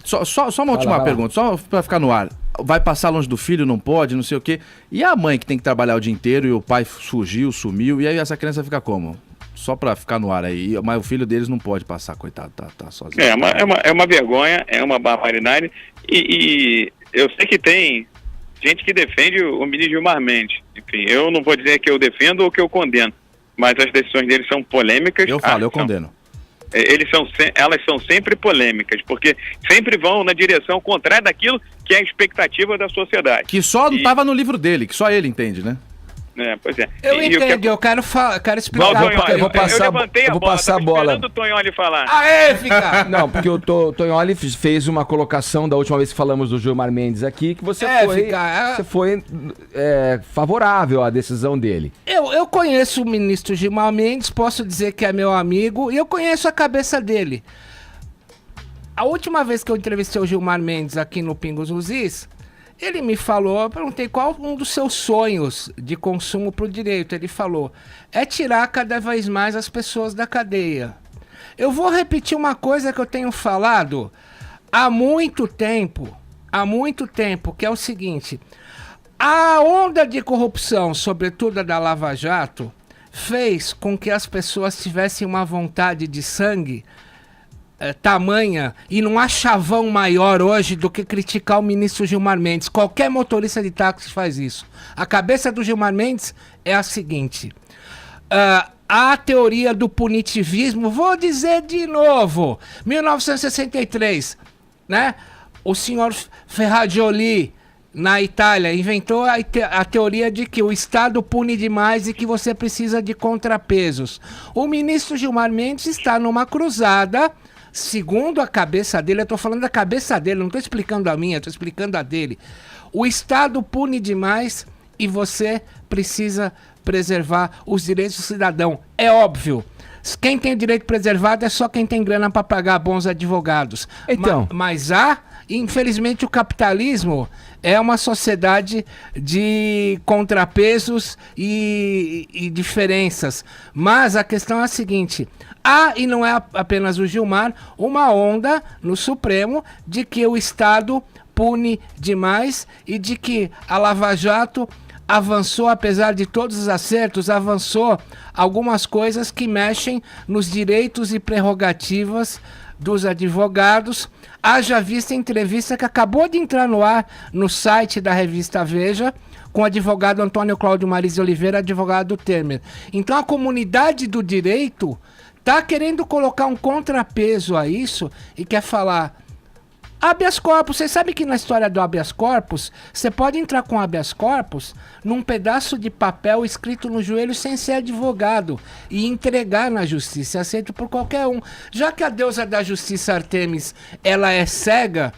só uma última pergunta, só para ficar no ar. Vai passar longe do filho, não pode, não sei o quê. E a mãe que tem que trabalhar o dia inteiro e o pai fugiu, sumiu, e aí essa criança fica como? Só pra ficar no ar aí, mas o filho deles não pode passar, coitado, tá sozinho. É uma vergonha, é uma barbaridade, e eu sei que tem gente que defende o ministro Gilmar Mendes. Enfim, eu não vou dizer que eu defendo ou que eu condeno, mas as decisões dele são polêmicas. Eu condeno. Elas são sempre polêmicas, porque sempre vão na direção contrária daquilo que é a expectativa da sociedade. Que só não estava no livro dele, que só ele entende, né? Pois é. Eu entendo, eu quero explicar. Eu vou passar a bola. Esperando o Tonholi falar. Aê, fica! Não, porque o Tonholi fez uma colocação da última vez que falamos do Gilmar Mendes aqui, que você foi favorável à decisão dele. Eu conheço o ministro Gilmar Mendes, posso dizer que é meu amigo, e eu conheço a cabeça dele. A última vez que eu entrevistei o Gilmar Mendes aqui no Pingos nos Is, ele me falou, eu perguntei qual um dos seus sonhos de consumo pro direito. Ele falou, tirar cada vez mais as pessoas da cadeia. Eu vou repetir uma coisa que eu tenho falado há muito tempo, que é o seguinte: a onda de corrupção, sobretudo a da Lava Jato, fez com que as pessoas tivessem uma vontade de sangue tamanha, e não há chavão maior hoje do que criticar o ministro Gilmar Mendes. Qualquer motorista de táxi faz isso. A cabeça do Gilmar Mendes é a seguinte: a teoria do punitivismo, vou dizer de novo, 1963, né? O senhor Ferragioli, na Itália, inventou a teoria de que o Estado pune demais e que você precisa de contrapesos. O ministro Gilmar Mendes está numa cruzada. Segundo a cabeça dele, eu tô falando da cabeça dele, não tô explicando a minha, tô explicando a dele. O Estado pune demais e você precisa preservar os direitos do cidadão. É óbvio. Quem tem o direito preservado é só quem tem grana para pagar bons advogados. Então. Mas infelizmente, o capitalismo é uma sociedade de contrapesos e diferenças. Mas a questão é a seguinte: e não é apenas o Gilmar, uma onda no Supremo de que o Estado pune demais e de que a Lava Jato avançou, apesar de todos os acertos, avançou algumas coisas que mexem nos direitos e prerrogativas dos advogados. Haja vista a entrevista que acabou de entrar no ar no site da revista Veja, com o advogado Antônio Cláudio Maris de Oliveira, advogado do Temer. Então a comunidade do direito está querendo colocar um contrapeso a isso e quer falar: habeas corpus. Você sabe que na história do habeas corpus, você pode entrar com habeas corpus num pedaço de papel escrito no joelho sem ser advogado e entregar na justiça, aceito por qualquer um. Já que a deusa da justiça Artemis, ela é cega,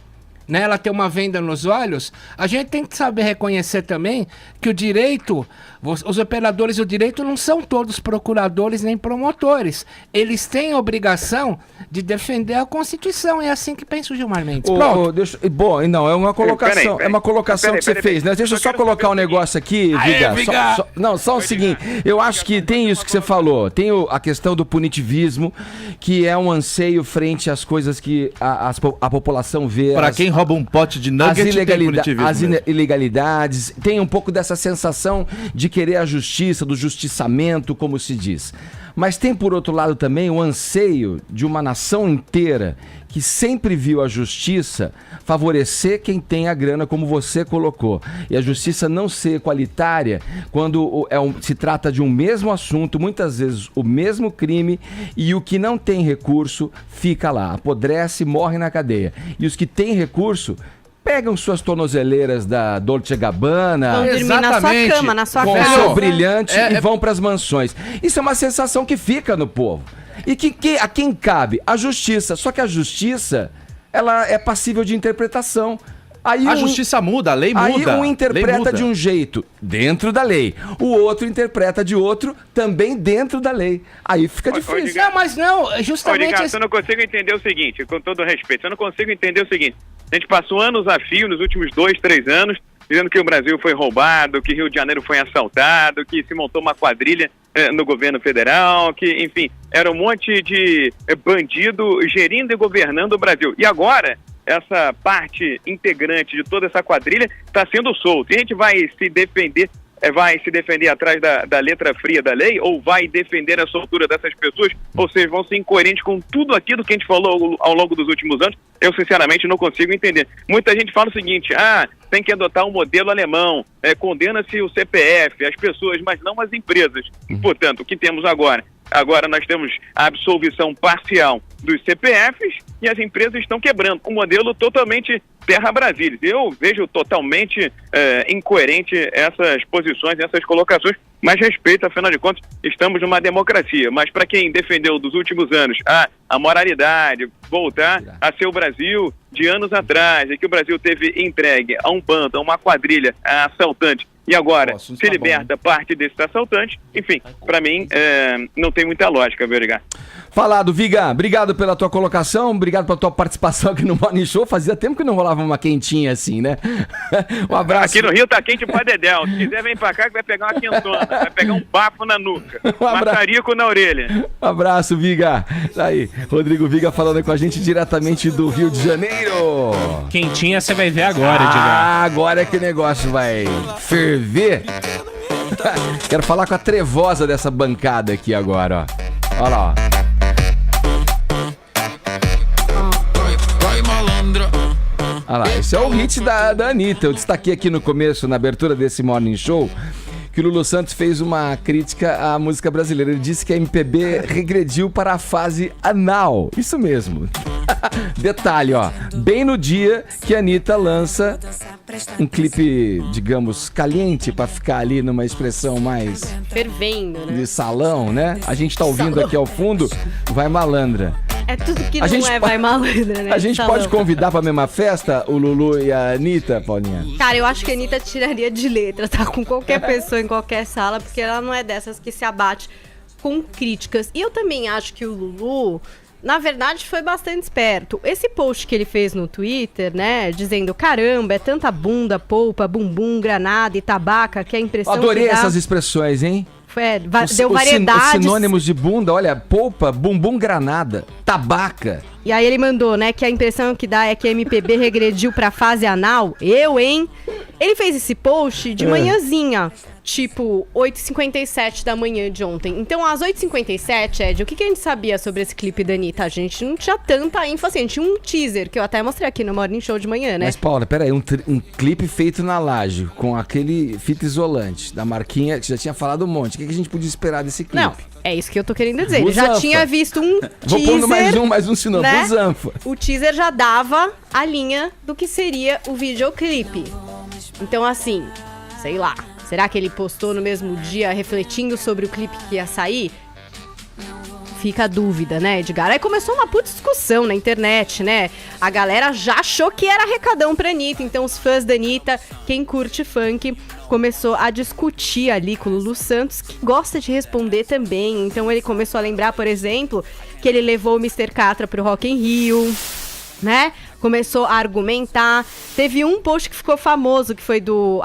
né, ela tem uma venda nos olhos, a gente tem que saber reconhecer também que o direito, os operadores do direito não são todos procuradores nem promotores. Eles têm a obrigação de defender a Constituição. É assim que pensa o Gilmar Mendes. Pronto. Bom, não, é uma colocação, Peraí. é uma colocação que você fez, né? Deixa eu só colocar um negócio aqui, Viga. Só o seguinte, eu acho que tem isso que você falou, tem a questão do punitivismo, que é um anseio frente às coisas que a população vê. Para quem rouba um pote de nuggets, as ilegalidades, tem um pouco dessa sensação de querer a justiça, do justiçamento, como se diz. Mas tem, por outro lado, também o anseio de uma nação inteira que sempre viu a justiça favorecer quem tem a grana, como você colocou. E a justiça não ser equalitária quando se trata de um mesmo assunto, muitas vezes o mesmo crime, e o que não tem recurso fica lá, apodrece, morre na cadeia. E os que têm recurso pegam suas tornozeleiras da Dolce Gabbana, vão dormir na sua cama, na sua com casa. sol brilhante e vão para as mansões. Isso é uma sensação que fica no povo. E a quem cabe? A justiça. Só que a justiça, ela é passível de interpretação. Aí a justiça muda, a lei muda. Aí um interpreta de um jeito dentro da lei, o outro interpreta de outro também dentro da lei. Aí fica difícil. Não, mas não, justamente... eu não consigo entender o seguinte, com todo respeito, eu não consigo entender o seguinte. A gente passou anos a fio nos últimos 2, 3 anos, dizendo que o Brasil foi roubado, que Rio de Janeiro foi assaltado, que se montou uma quadrilha no governo federal, que, enfim, era um monte de bandido gerindo e governando o Brasil. E agora, essa parte integrante de toda essa quadrilha está sendo solta. E a gente vai se defender atrás da letra fria da lei, ou vai defender a soltura dessas pessoas, ou seja, vão ser incoerentes com tudo aquilo que a gente falou ao longo dos últimos anos? Eu, sinceramente, não consigo entender. Muita gente fala o seguinte, tem que adotar um modelo alemão, condena-se o CPF, as pessoas, mas não as empresas. Portanto, o que temos agora? Agora nós temos a absolvição parcial dos CPFs e as empresas estão quebrando. Um modelo totalmente terra-Brasília. Eu vejo totalmente incoerente essas posições, essas colocações, mas respeito, afinal de contas, estamos numa democracia. Mas para quem defendeu dos últimos anos a moralidade, voltar a ser o Brasil de anos atrás, e que o Brasil teve entregue a um bando, a uma quadrilha, a assaltante, e agora se liberta parte desses assaltantes, enfim, para mim não tem muita lógica, viu, Edgar? Falado, Viga, obrigado pela tua colocação, obrigado pela tua participação aqui no Morning Show. Fazia tempo que não rolava uma quentinha assim, né? Um abraço. Aqui no Rio tá quente pra dedéu. Se quiser, vem pra cá que vai pegar uma quentona. Vai pegar um bafo na nuca. Matarico na orelha. Um abraço, Viga. Tá aí, Rodrigo Viga falando com a gente diretamente do Rio de Janeiro. Quentinha você vai ver agora, Edgar. Agora é que o negócio vai ferver. Quero falar com a trevosa dessa bancada aqui agora, ó. Olha lá, ó. Olha lá, esse é o hit da Anitta. Eu destaquei aqui no começo, na abertura desse Morning Show, que o Lulu Santos fez uma crítica à música brasileira. Ele disse que a MPB regrediu para a fase anal. Isso mesmo. Detalhe, ó. Bem no dia que a Anitta lança um clipe, digamos, caliente, para ficar ali numa expressão mais... fervendo, né? De salão, né? A gente tá ouvindo aqui ao fundo, Vai Malandra. É tudo que não vai malandra, né? A gente pode convidar pra mesma festa o Lulu e a Anitta, Paulinha? Cara, eu acho que a Anitta tiraria de letra, tá? Com qualquer pessoa em qualquer sala, porque ela não é dessas que se abate com críticas. E eu também acho que o Lulu, na verdade, foi bastante esperto. Esse post que ele fez no Twitter, né, dizendo, caramba, é tanta bunda, polpa, bumbum, granada e tabaca que a impressão Adorei que dá... essas expressões, hein? Deu variedades. Os sinônimos de bunda, olha, polpa, bumbum, granada, tabaca. E aí ele mandou, né, que a impressão que dá é que a MPB regrediu pra fase anal. Hein? Ele fez esse post de manhãzinha, tipo 8h57 da manhã de ontem. Então, às 8h57, Ed, o que a gente sabia sobre esse clipe da Anitta? A gente não tinha tanta ênfase, a gente tinha um teaser, que eu até mostrei aqui no Morning Show de manhã, né? Mas, Paula, peraí, um clipe feito na laje, com aquele fita isolante, da marquinha, que já tinha falado um monte. O que a gente podia esperar desse clipe? Não, é isso que eu tô querendo dizer. Ele já tinha visto um teaser... Vou pondo mais um sinal, né? Zanfa. O teaser já dava a linha do que seria o videoclipe. Então, assim, sei lá, será que ele postou no mesmo dia refletindo sobre o clipe que ia sair? Fica a dúvida, né, Edgar? Aí começou uma puta discussão na internet, né? A galera já achou que era arrecadão pra Anitta. Então os fãs da Anitta, quem curte funk, começou a discutir ali com o Lulu Santos, que gosta de responder também. Então ele começou a lembrar, por exemplo, que ele levou o Mr. Catra pro Rock in Rio, né? Começou a argumentar. Teve um post que ficou famoso, que foi do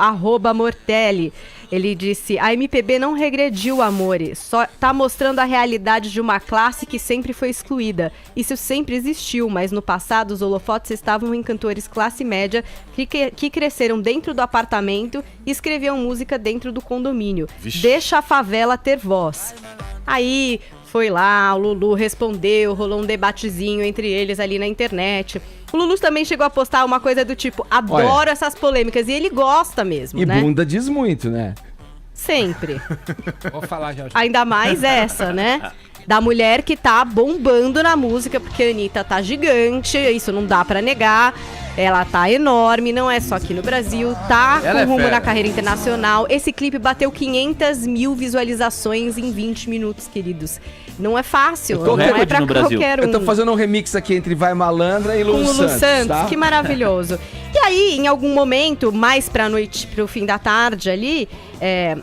@Mortelli. Ele disse: a MPB não regrediu, amore, só tá mostrando a realidade de uma classe que sempre foi excluída. Isso sempre existiu, mas no passado os holofotes estavam em cantores classe média que cresceram dentro do apartamento e escreviam música dentro do condomínio. Vixe. Deixa a favela ter voz. Aí foi lá, o Lulu respondeu, rolou um debatezinho entre eles ali na internet. O Lulu também chegou a postar uma coisa do tipo: adoro essas polêmicas, e ele gosta mesmo, né? E bunda diz muito, né? Sempre. Vou falar, Jorge. Ainda mais essa, né? Da mulher que tá bombando na música, porque a Anitta tá gigante, isso não dá pra negar. Ela tá enorme, não é só aqui no Brasil, tá com rumo na carreira internacional. Esse clipe bateu 500 mil visualizações em 20 minutos, queridos. Não é fácil, não é pra qualquer um. Eu tô fazendo um remix aqui entre Vai Malandra e Lulu Santos, tá? Que maravilhoso. E aí, em algum momento, mais pra noite, pro fim da tarde ali,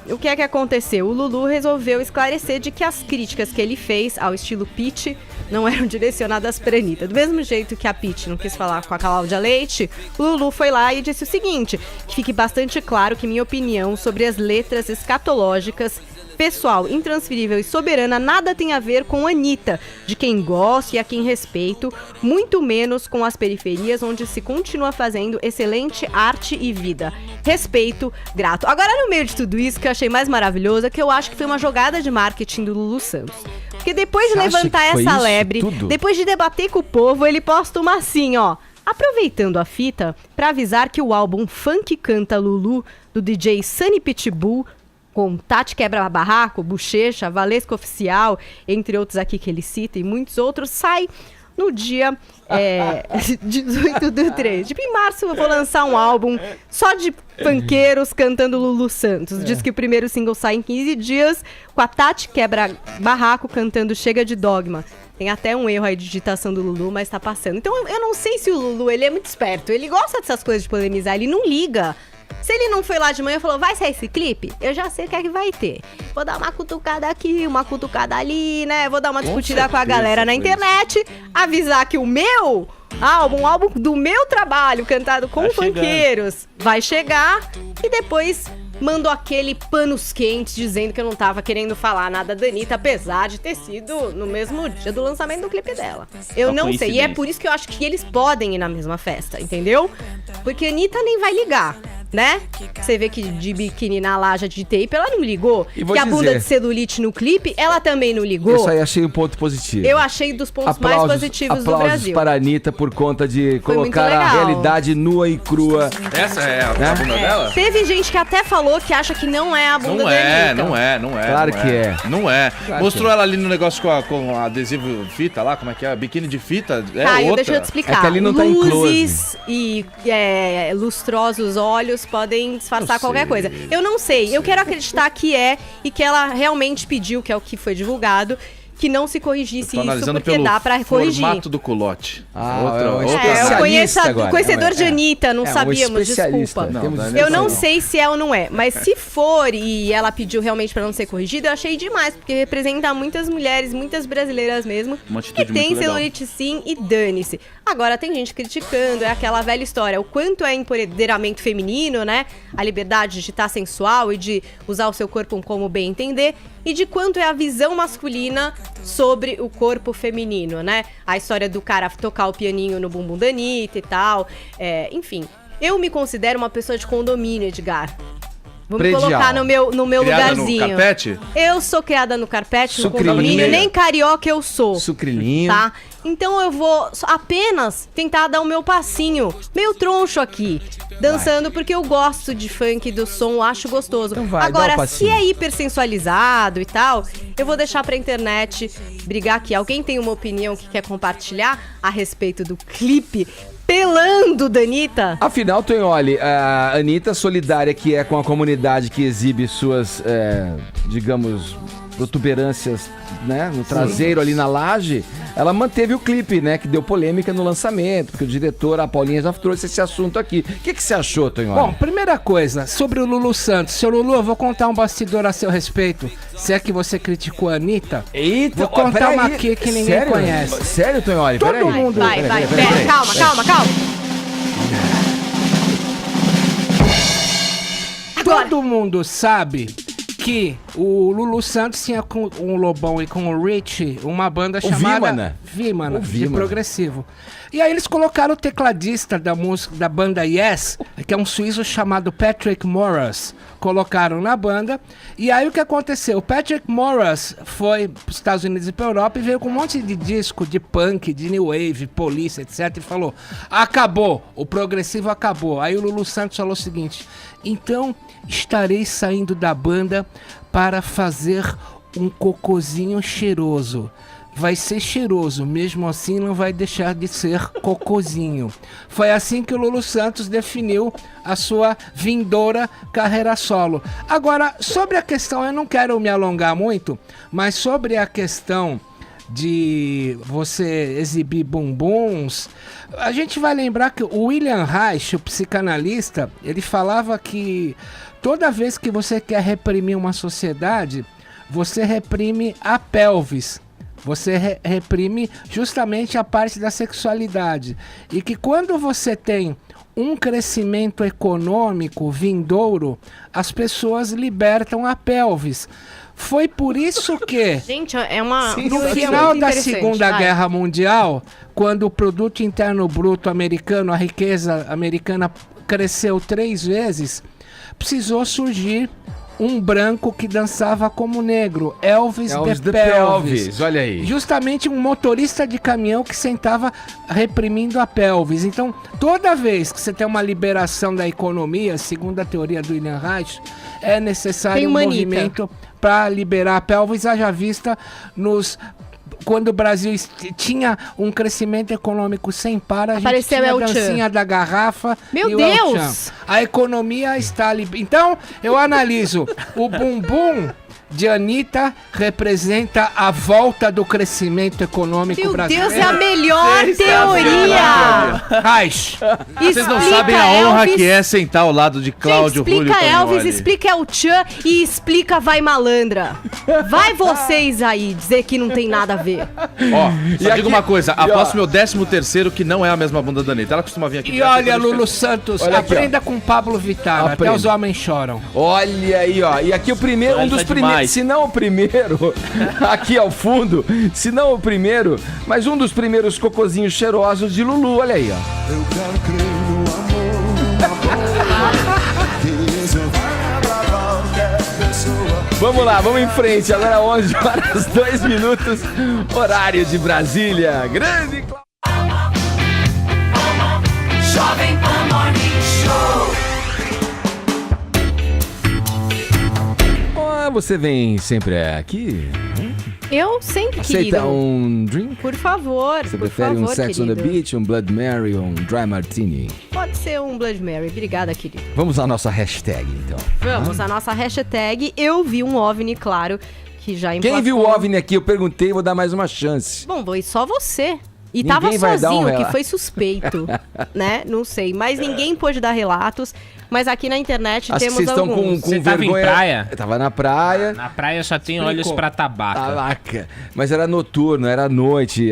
o que é que aconteceu? O Lulu resolveu esclarecer de que as críticas que ele fez ao estilo Pitty não eram direcionadas pra Anitta. Do mesmo jeito que a Pitty não quis falar com a Cláudia Leite, o Lulu foi lá e disse o seguinte: que fique bastante claro que minha opinião sobre as letras escatológicas, pessoal, intransferível e soberana, nada tem a ver com a Anitta, de quem gosto e a quem respeito, muito menos com as periferias onde se continua fazendo excelente arte e vida. Respeito, grato. Agora, no meio de tudo isso, que eu achei mais maravilhoso é que eu acho que foi uma jogada de marketing do Lulu Santos. Porque depois de levantar essa lebre, depois de debater com o povo, ele posta uma assim, ó: aproveitando a fita pra avisar que o álbum Funk Canta Lulu, do DJ Sunny Pitbull, com Tati Quebra-Barraco, Bochecha, Valesco Oficial, entre outros aqui que ele cita, e muitos outros, sai no dia 18/3. Tipo, em março eu vou lançar um álbum só de funkeiros cantando Lulu Santos. Diz que o primeiro single sai em 15 dias, com a Tati Quebra-Barraco cantando Chega de Dogma. Tem até um erro aí de digitação do Lulu, mas tá passando. Então eu não sei se o Lulu, ele é muito esperto, ele gosta dessas coisas de polemizar, ele não liga. Se ele não foi lá de manhã e falou: vai sair esse clipe? Eu já sei o que é que vai ter. Vou dar uma cutucada aqui, uma cutucada ali, né? Vou dar uma discutida com a galera na internet, avisar que o meu álbum, um álbum do meu trabalho, cantado com funkeiros, vai chegar, e depois mandou aquele panos quentes dizendo que eu não tava querendo falar nada da Anitta, apesar de ter sido no mesmo dia do lançamento do clipe dela. Eu não sei, e é por isso que eu acho que eles podem ir na mesma festa, entendeu? Porque a Anitta nem vai ligar, né? Você vê que de biquíni na laje de tape, ela não ligou. Que a bunda de celulite no clipe, ela também não ligou. Isso aí achei um ponto positivo. Eu achei dos pontos mais positivos do Brasil. Aplausos para a Anitta por conta de colocar a realidade nua e crua. Essa é a bunda dela? Teve gente que até falou que acha que não é a bunda da Anitta. Não é. Claro que é. Não é. Claro Mostrou ela ali no negócio com adesivo fita lá, como é que é? Biquíni de fita, outra. Deixa eu te explicar. É que ali não tá em close. Luzes e lustrosos olhos podem disfarçar qualquer coisa. Eu não sei. Eu quero acreditar que é, e que ela realmente pediu, que é o que foi divulgado, que não se corrigisse isso, porque dá pra corrigir. Formato do culote. O conhecedor de Anitta, não sabíamos, desculpa. Eu não sei se é ou não é, mas se for e ela pediu realmente pra não ser corrigida, eu achei demais, porque representa muitas mulheres, muitas brasileiras mesmo, que tem celulite sim, e dane-se. Agora tem gente criticando, é aquela velha história, o quanto é empoderamento feminino, né? A liberdade de estar sensual e de usar o seu corpo como bem entender, e de quanto é a visão masculina sobre o corpo feminino, né? A história do cara tocar o pianinho no bumbum da Anitta e tal. Enfim, eu me considero uma pessoa de condomínio, Edgar. Vamos colocar no meu lugarzinho. No carpete? Eu sou criada no carpete, no condomínio, nem carioca eu sou. Sucrilinho. Tá? Então eu vou apenas tentar dar o meu passinho, meio troncho aqui, dançando, porque eu gosto de funk, do som, acho gostoso. Então vai, agora, se é hipersensualizado e tal, eu vou deixar pra internet brigar aqui. Alguém tem uma opinião que quer compartilhar a respeito do clipe pelando da Anitta? Afinal, Tonholi, a Anitta solidária, que é com a comunidade que exibe suas, digamos, protuberâncias, né, no traseiro ali na laje, ela manteve o clipe, né, que deu polêmica no lançamento, porque o diretor, a Paulinha, já trouxe esse assunto aqui. O que você achou, Tonholi? Bom, primeira coisa, sobre o Lulu Santos. Seu Lulu, eu vou contar um bastidor a seu respeito. Se é que você criticou a Anitta, Eita, vou contar uma aqui que ninguém sério? conhece. Sério, Tonholi? Todo Peraí. mundo... Vai. Peraí. Calma. Agora. Todo mundo sabe que o Lulu Santos tinha com o Lobão e com o Rich uma banda chamada Vimana, de progressivo. E aí eles colocaram o tecladista da música da banda Yes, que é um suíço chamado Patrick Moraz, colocaram na banda. E aí o que aconteceu? O Patrick Moraz foi para os Estados Unidos e para Europa e veio com um monte de disco de punk, de new wave, polícia, etc. E falou: acabou, o progressivo acabou. Aí o Lulu Santos falou o seguinte: então estarei saindo da banda para fazer um cocôzinho cheiroso. Vai ser cheiroso, mesmo assim não vai deixar de ser cocôzinho. Foi assim que o Lulu Santos definiu a sua vindoura carreira solo. Agora, sobre a questão, eu não quero me alongar muito, mas sobre a questão de você exibir bumbuns, a gente vai lembrar que o William Reich, o psicanalista, ele falava que toda vez que você quer reprimir uma sociedade, você reprime a pelvis. Você reprime justamente a parte da sexualidade. E que quando você tem um crescimento econômico vindouro, as pessoas libertam a pelvis. Foi por isso que... Gente, é uma... No final da Segunda Guerra Mundial, quando o produto interno bruto americano, a riqueza americana cresceu 3 vezes, precisou surgir um branco que dançava como negro, Elvis the Pelvis. Olha aí. Justamente um motorista de caminhão que sentava reprimindo a pelvis. Então, toda vez que você tem uma liberação da economia, segundo a teoria do William Reich, é necessário um movimento para liberar a pelvis, haja vista quando o Brasil tinha um crescimento econômico sem par, a gente tinha a dancinha da garrafa e o El Chan. A economia está ali. Então, eu analiso. O bumbum de Anitta representa a volta do crescimento econômico brasileiro. Meu Deus, é a melhor teoria! Reich. Vocês não sabem a honra que é sentar ao lado de Cláudio Rúlio. Explica Elvis, explica El Chan e explica Vai Malandra. Vai vocês aí dizer que não tem nada a ver. Ó, só digo uma coisa, aposto meu 13º que não é a mesma bunda da Anitta. Ela costuma vir aqui. E olha, Lulu Santos, aprenda com Pablo Vittar, até os homens choram. Olha aí, ó. E aqui o primeiro, um dos primeiros, se não o primeiro, aqui ao fundo, se não o primeiro, mas um dos primeiros cocôzinhos cheirosos de Lulu, olha aí, ó. Eu quero crer no amor. Vamos lá, vamos em frente. Agora 11 horas 2 minutos, horário de Brasília. Grande Jovem Pan Morning Show. Você vem sempre aqui? Eu sempre, Aceita querido. um drink? Por favor, Você prefere um Sex on the Beach, um Blood Mary ou um Dry Martini? Pode ser um Blood Mary. Obrigada, querido. Vamos à nossa hashtag, então. Vamos à nossa hashtag. Eu vi um OVNI, claro, que já emplacou. Quem viu o OVNI aqui? Eu perguntei, vou dar mais uma chance. Bom, foi só você. E Ninguém tava vai dar sozinho, um que foi suspeito, né? Não sei, mas ninguém pôde dar relatos. Mas aqui na internet Acho temos que vocês alguns. estão com vergonha. Tava em praia? Eu tava na praia. Na praia só tem olhos pra tabaco. Caraca. Mas era noturno, era noite.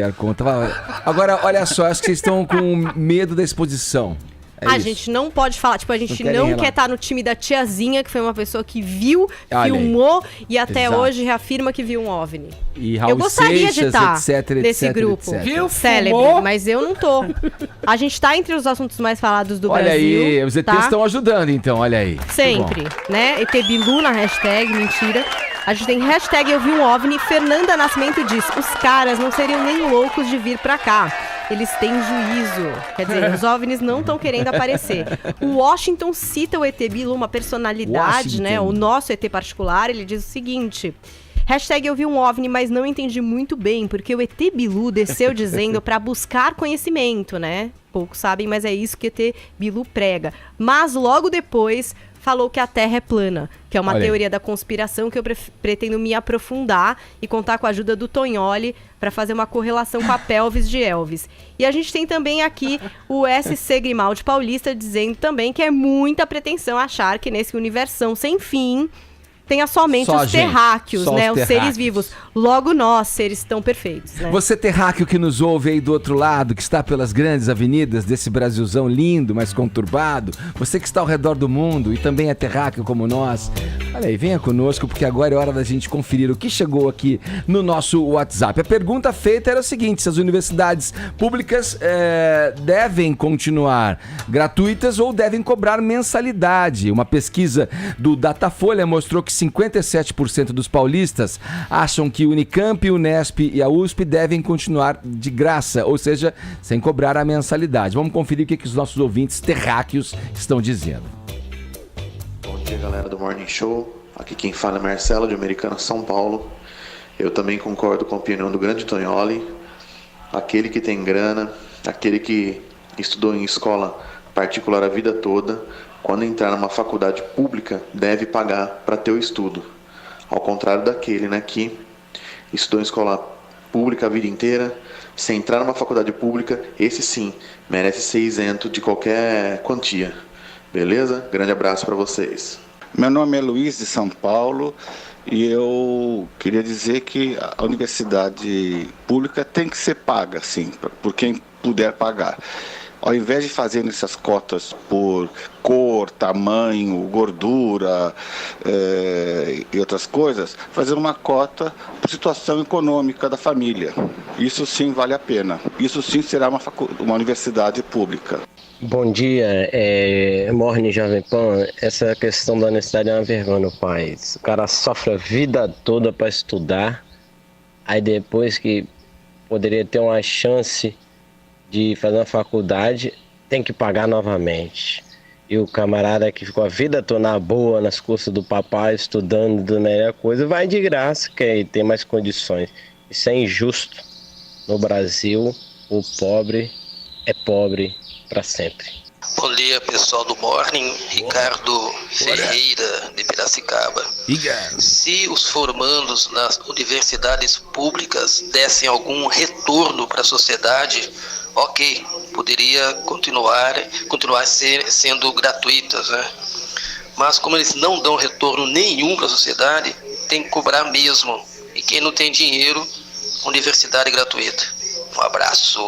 Agora, olha só, acho que vocês estão com medo da exposição. A gente não pode falar, tipo, a gente não quer estar no time da tiazinha, que foi uma pessoa que viu, filmou e até hoje reafirma que viu um OVNI. E Raul eu gostaria Seixas, de estar etc, nesse grupo. Viu? Célebre, mas eu não tô. A gente tá entre os assuntos mais falados do Brasil. Olha aí, os ETs estão ajudando então, olha aí. Sempre, né? ET Bilu na hashtag, mentira. A gente tem hashtag Eu Vi um OVNI. Fernanda Nascimento diz: os caras não seriam nem loucos de vir pra cá. Eles têm juízo. Quer dizer, os OVNIs não estão querendo aparecer. O Washington cita o ET Bilu, uma personalidade, né? O nosso ET particular. Ele diz o seguinte: hashtag Eu Vi um OVNI, mas não entendi muito bem, porque o ET Bilu desceu dizendo pra buscar conhecimento, né? Poucos sabem, mas é isso que o ET Bilu prega. Mas logo depois falou que a Terra é plana, que é uma Olha aí. teoria da conspiração que eu pretendo me aprofundar e contar com a ajuda do Tonholi para fazer uma correlação com a pelvis de Elvis. E a gente tem também aqui o SC Grimaldi Paulista dizendo também que é muita pretensão achar que nesse universão sem fim tenha somente Só a os gente, terráqueos, só né? os Os terráqueos. seres vivos. Logo nós, seres tão perfeitos, né? Você terráqueo que nos ouve aí do outro lado, que está pelas grandes avenidas desse Brasilzão lindo, mas conturbado, você que está ao redor do mundo e também é terráqueo como nós, olha aí, venha conosco, porque agora é hora da gente conferir o que chegou aqui no nosso WhatsApp. A pergunta feita era o seguinte: se as universidades públicas devem continuar gratuitas ou devem cobrar mensalidade? Uma pesquisa do Datafolha mostrou que 57% dos paulistas acham que Unicamp, Unesp e a USP devem continuar de graça, ou seja, sem cobrar a mensalidade. Vamos conferir o que os nossos ouvintes terráqueos estão dizendo. Bom dia, galera do Morning Show. Aqui quem fala é Marcelo, de Americana, São Paulo. Eu também concordo com a opinião do grande Tonholi. Aquele que tem grana, aquele que estudou em escola particular a vida toda, quando entrar numa faculdade pública, deve pagar para ter o estudo. Ao contrário daquele, né, que estudou em escola pública a vida inteira, se entrar numa faculdade pública, esse sim, merece ser isento de qualquer quantia. Beleza? Grande abraço para vocês. Meu nome é Luiz, de São Paulo, e eu queria dizer que a universidade pública tem que ser paga, sim, por quem puder pagar. Ao invés de fazerem essas cotas por cor, tamanho, gordura e outras coisas, fazer uma cota por situação econômica da família. Isso sim vale a pena. Isso sim será uma universidade pública. Bom dia, Morning Jovem Pan. Essa questão da universidade é uma vergonha no país. O cara sofre a vida toda para estudar, aí depois que poderia ter uma chance de fazer uma faculdade, tem que pagar novamente. E o camarada que ficou a vida toda na boa, nas custas do papai, estudando da melhor coisa, vai de graça, que tem mais condições. Isso é injusto. No Brasil, o pobre é pobre para sempre. Bom dia, pessoal do Morning. Ricardo Ferreira, de Piracicaba. Se os formandos nas universidades públicas dessem algum retorno para a sociedade, ok, poderia continuar sendo gratuitas, né? Mas como eles não dão retorno nenhum para a sociedade, tem que cobrar mesmo. E quem não tem dinheiro, universidade gratuita. Um abraço.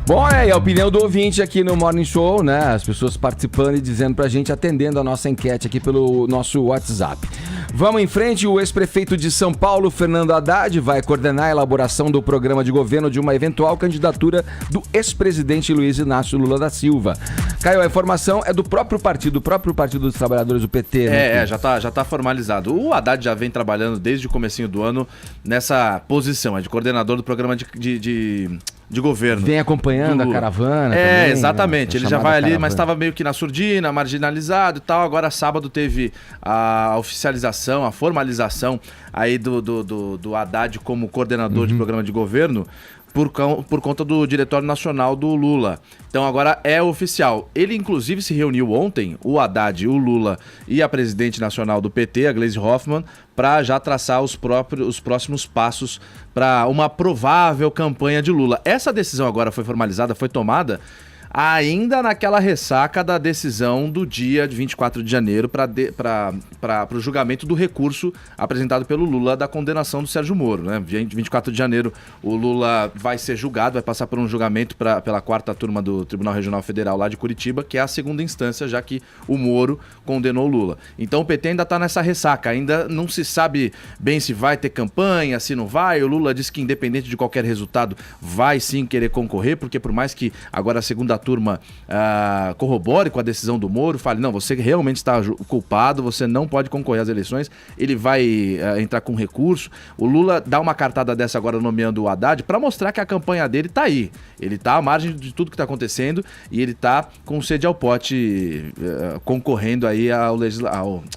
Bom, é a opinião do ouvinte aqui no Morning Show, né? As pessoas participando e dizendo pra gente, atendendo a nossa enquete aqui pelo nosso WhatsApp. Vamos em frente, o ex-prefeito de São Paulo, Fernando Haddad, vai coordenar a elaboração do programa de governo de uma eventual candidatura do ex-presidente Luiz Inácio Lula da Silva. Caio, a informação é do próprio partido dos Trabalhadores, do PT, né? Já tá formalizado. O Haddad já vem trabalhando desde o comecinho do ano nessa posição, de coordenador do programa de governo. Vem acompanhando a caravana também, exatamente. Né? Ele já vai ali, mas estava meio que na surdina, marginalizado e tal. Agora, sábado, teve a oficialização, a formalização aí do Haddad como coordenador de programa de governo por conta do Diretório Nacional do Lula. Então agora é oficial. Ele inclusive se reuniu ontem, o Haddad, o Lula e a presidente nacional do PT, a Gleisi Hoffmann, para já traçar os próximos passos para uma provável campanha de Lula. Essa decisão agora foi formalizada, foi tomada ainda naquela ressaca da decisão do dia de 24 de janeiro para o julgamento do recurso apresentado pelo Lula da condenação do Sérgio Moro, né? 24 de janeiro o Lula vai ser julgado, vai passar por um julgamento pela quarta turma do Tribunal Regional Federal lá de Curitiba, que é a segunda instância, já que o Moro condenou o Lula. Então o PT ainda está nessa ressaca, ainda não se sabe bem se vai ter campanha, se não vai. O Lula disse que independente de qualquer resultado vai sim querer concorrer, porque por mais que agora a segunda turma corrobore com a decisão do Moro, fale, não, você realmente está culpado, você não pode concorrer às eleições, ele vai entrar com recurso. O Lula dá uma cartada dessa agora nomeando o Haddad para mostrar que a campanha dele está aí. Ele está à margem de tudo que está acontecendo e ele está com sede ao pote concorrendo aí ao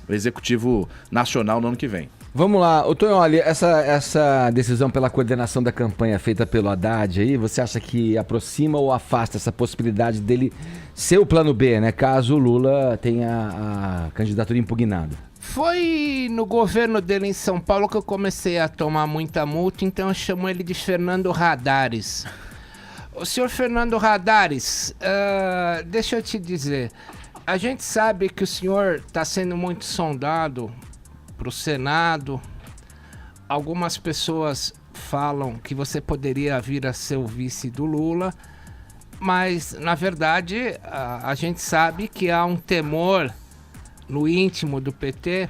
Executivo Nacional no ano que vem. Vamos lá, ô Tonholi, essa decisão pela coordenação da campanha feita pelo Haddad aí, você acha que aproxima ou afasta essa possibilidade dele ser o plano B, né? Caso o Lula tenha a candidatura impugnada? Foi no governo dele em São Paulo que eu comecei a tomar muita multa, então eu chamo ele de Fernando Radares. O senhor Fernando Radares, deixa eu te dizer, a gente sabe que o senhor está sendo muito sondado para o Senado. Algumas pessoas falam que você poderia vir a ser o vice do Lula, mas na verdade a gente sabe que há um temor no íntimo do PT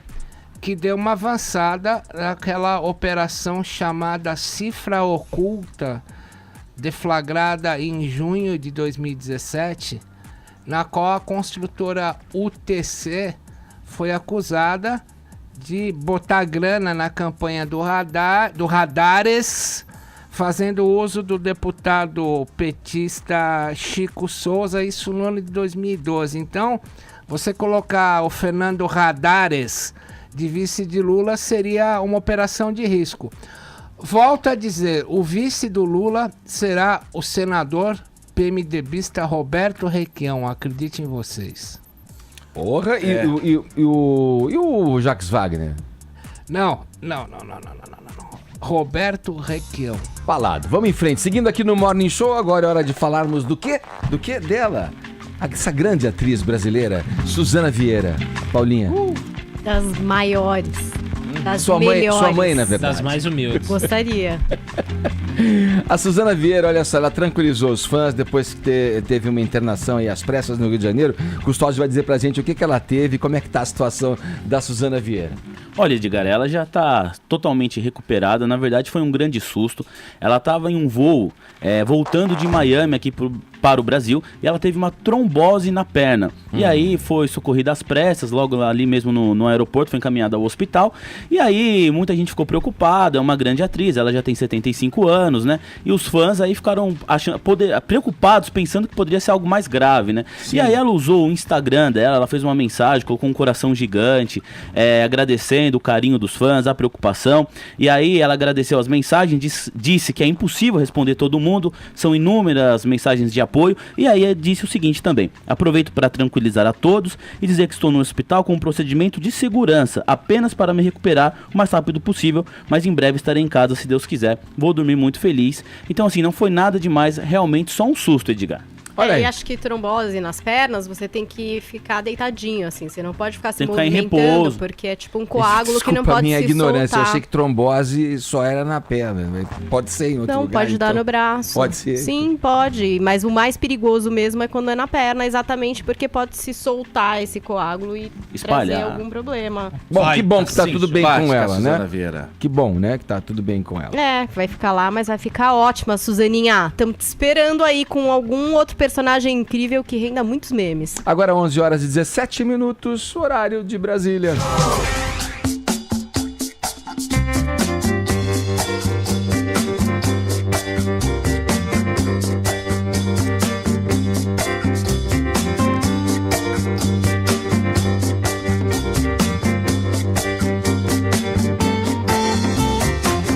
que deu uma avançada naquela operação chamada Cifra Oculta, deflagrada em junho de 2017, na qual a construtora UTC foi acusada de botar grana na campanha do Radares, fazendo uso do deputado petista Chico Souza, isso no ano de 2012. Então, você colocar o Fernando Radares de vice de Lula seria uma operação de risco. Volto a dizer, o vice do Lula será o senador PMDBista Roberto Requião, acredite em vocês. Porra, e o Jacques Wagner? Não. Roberto Requião. Falado. Vamos em frente. Seguindo aqui no Morning Show, agora é hora de falarmos do quê? Do quê dela? Essa grande atriz brasileira, Suzana Vieira. Paulinha. Das maiores. Das Sua melhores. mãe, na verdade. Das mais humildes. Gostaria. A Suzana Vieira, olha só, ela tranquilizou os fãs depois que teve uma internação aí às pressas no Rio de Janeiro. Custódio vai dizer pra gente o que ela teve e como é que tá a situação da Suzana Vieira. Olha, Edgar, ela já tá totalmente recuperada. Na verdade, foi um grande susto. Ela tava em um voo, voltando de Miami aqui para o Brasil, e ela teve uma trombose na perna. E aí foi socorrida às pressas, logo ali mesmo no aeroporto, foi encaminhada ao hospital. E aí muita gente ficou preocupada, é uma grande atriz, ela já tem 75 anos, né? E os fãs aí ficaram preocupados, pensando que poderia ser algo mais grave, né? Sim. E aí ela usou o Instagram dela, ela fez uma mensagem, colocou um coração gigante, agradecendo o carinho dos fãs, a preocupação. E aí ela agradeceu as mensagens, disse que é impossível responder todo mundo, são inúmeras mensagens de apoio. E aí disse o seguinte também: aproveito para tranquilizar a todos e dizer que estou no hospital com um procedimento de segurança, apenas para me recuperar o mais rápido possível, mas em breve estarei em casa, se Deus quiser. Vou dormir muito feliz. Então assim, não foi nada demais, realmente só um susto, Edgar. Olha aí. E acho que trombose nas pernas, você tem que ficar deitadinho, assim. Você não pode ficar se movimentando, porque é tipo um coágulo que não pode se soltar. Desculpa a minha ignorância, eu achei que trombose só era na perna. Pode ser em outro lugar. Não, pode dar no braço. Pode ser? Sim, pode. Mas o mais perigoso mesmo é quando é na perna, exatamente porque pode se soltar esse coágulo e trazer algum problema. Bom, que bom que tá tudo bem com ela, né? Vieira. Que bom, né, que tá tudo bem com ela. Vai ficar lá, mas vai ficar ótima, Suzaninha. Estamos te esperando aí com algum outro personagem incrível que renda muitos memes. Agora 11h17, horário de Brasília.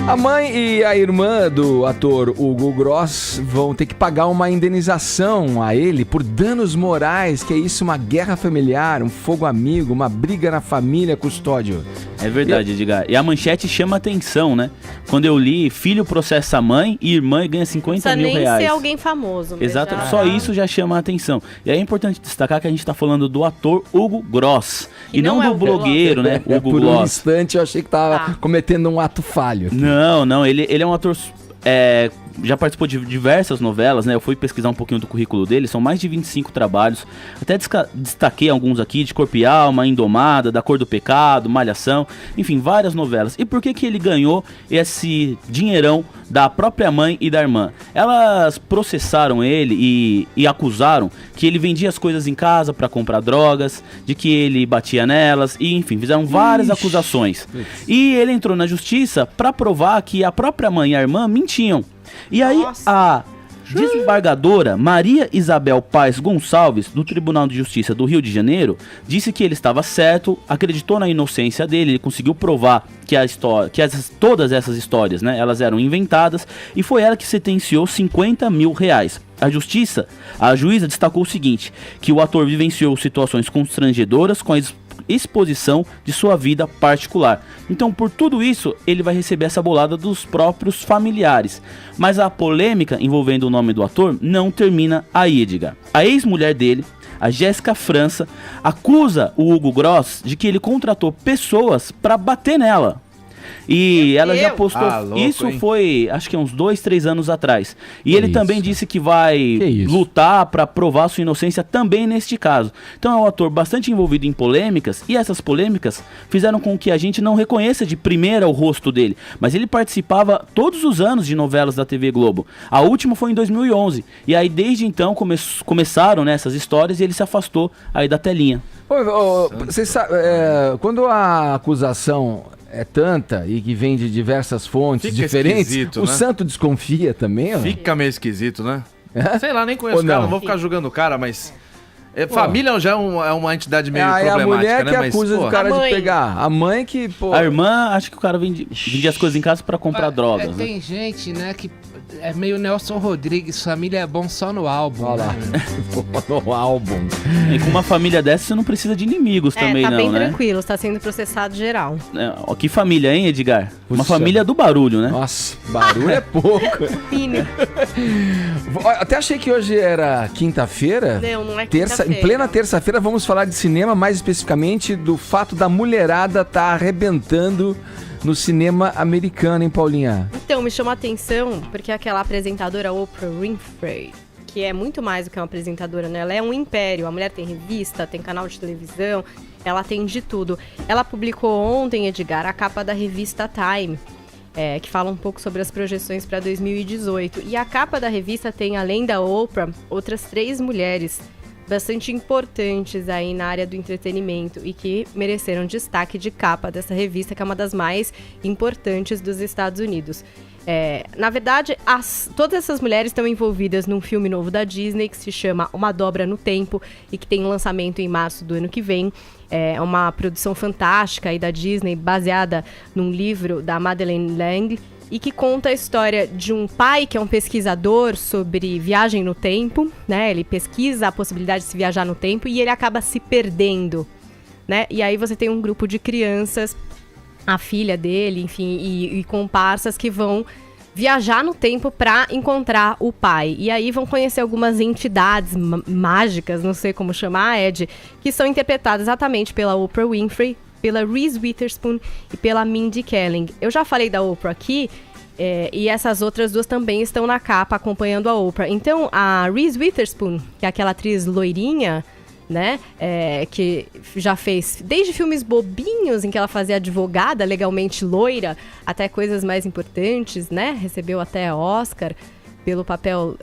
A mãe e a irmã do ator Hugo Gross vão ter que pagar uma indenização a ele por danos morais, que é isso, uma guerra familiar, um fogo amigo, uma briga na família, Custódio. É verdade, Edgar. E a manchete chama atenção, né? Quando eu li, filho processa a mãe e irmã ganha 50 mil reais. Nem ser alguém famoso. Exato, só isso já chama atenção. E é importante destacar que a gente tá falando do ator Hugo Gross. E não do blogueiro, né? Hugo Por Gross. Um instante eu achei que tava cometendo um ato falho. Não, ele é um ator... já participou de diversas novelas, né? Eu fui pesquisar um pouquinho do currículo dele, são mais de 25 trabalhos. Até destaquei alguns aqui, de Corpo e Alma, Indomada, Da Cor do Pecado, Malhação, enfim, várias novelas. E por que ele ganhou esse dinheirão da própria mãe e da irmã? Elas processaram ele e acusaram que ele vendia as coisas em casa para comprar drogas, de que ele batia nelas, e enfim, fizeram várias acusações. E ele entrou na justiça para provar que a própria mãe e a irmã mentiam. E aí a Desembargadora Maria Isabel Paes Gonçalves, do Tribunal de Justiça do Rio de Janeiro, disse que ele estava certo, acreditou na inocência dele, ele conseguiu provar que todas essas histórias, né, elas eram inventadas, e foi ela que sentenciou R$50 mil. A juíza destacou o seguinte, que o ator vivenciou situações constrangedoras com a exposição de sua vida particular. Então, por tudo isso, ele vai receber essa bolada dos próprios familiares. Mas a polêmica envolvendo o nome do ator não termina aí, Edgar. A ex-mulher dele, a Jéssica França, acusa o Hugo Gross de que ele contratou pessoas para bater nela. E ela já postou, isso foi acho que uns 2-3 anos atrás. E ele também disse que vai lutar para provar sua inocência também neste caso. Então é um ator bastante envolvido em polêmicas, e essas polêmicas fizeram com que a gente não reconheça de primeira o rosto dele. Mas ele participava todos os anos de novelas da TV Globo. A última foi em 2011. E aí desde então começaram, né, essas histórias, e ele se afastou aí da telinha. Você sabe, quando a acusação é tanta e que vem de diversas fontes diferentes, o santo desconfia também, ó. Fica meio esquisito, né? Sei lá, nem conheço o cara, não vou ficar julgando o cara, mas... família já é uma entidade meio problemática, a mulher né? que acusa o cara de pegar. A mãe que, pô... A irmã, acho que o cara vendia as coisas em casa pra comprar drogas, né? Tem gente, né, que é meio Nelson Rodrigues, família é bom só no álbum. Olha lá, no álbum. E com uma família dessa, você não precisa de inimigos também, tá não, bem né? tranquilo, está sendo processado geral. Ó, que família, hein, Edgar? Uma família do barulho, né? Nossa, barulho é pouco. Até achei que hoje era quinta-feira. Não é quinta-feira. Em plena terça-feira vamos falar de cinema, mais especificamente do fato da mulherada tá arrebentando no cinema americano, hein, Paulinha? Então, me chama a atenção porque aquela apresentadora Oprah Winfrey, que é muito mais do que uma apresentadora, né? Ela é um império. A mulher tem revista, tem canal de televisão, ela tem de tudo. Ela publicou ontem, Edgar, a capa da revista Time, que fala um pouco sobre as projeções para 2018. E a capa da revista tem, além da Oprah, outras 3 mulheres bastante importantes aí na área do entretenimento e que mereceram destaque de capa dessa revista, que é uma das mais importantes dos Estados Unidos. Na verdade, todas essas mulheres estão envolvidas num filme novo da Disney que se chama Uma Dobra no Tempo e que tem um lançamento em março do ano que vem. É uma produção fantástica aí da Disney, baseada num livro da Madeleine Lang, e que conta a história de um pai que é um pesquisador sobre viagem no tempo, né? Ele pesquisa a possibilidade de se viajar no tempo e ele acaba se perdendo, né? E aí você tem um grupo de crianças, a filha dele, enfim, e comparsas que vão viajar no tempo para encontrar o pai. E aí vão conhecer algumas entidades mágicas, não sei como chamar, Ed, que são interpretadas exatamente pela Oprah Winfrey, pela Reese Witherspoon e pela Mindy Kaling. Eu já falei da Oprah aqui, e essas outras duas também estão na capa acompanhando a Oprah. Então, a Reese Witherspoon, que é aquela atriz loirinha, né, que já fez desde filmes bobinhos em que ela fazia advogada legalmente loira, até coisas mais importantes, né, recebeu até Oscar pelo papel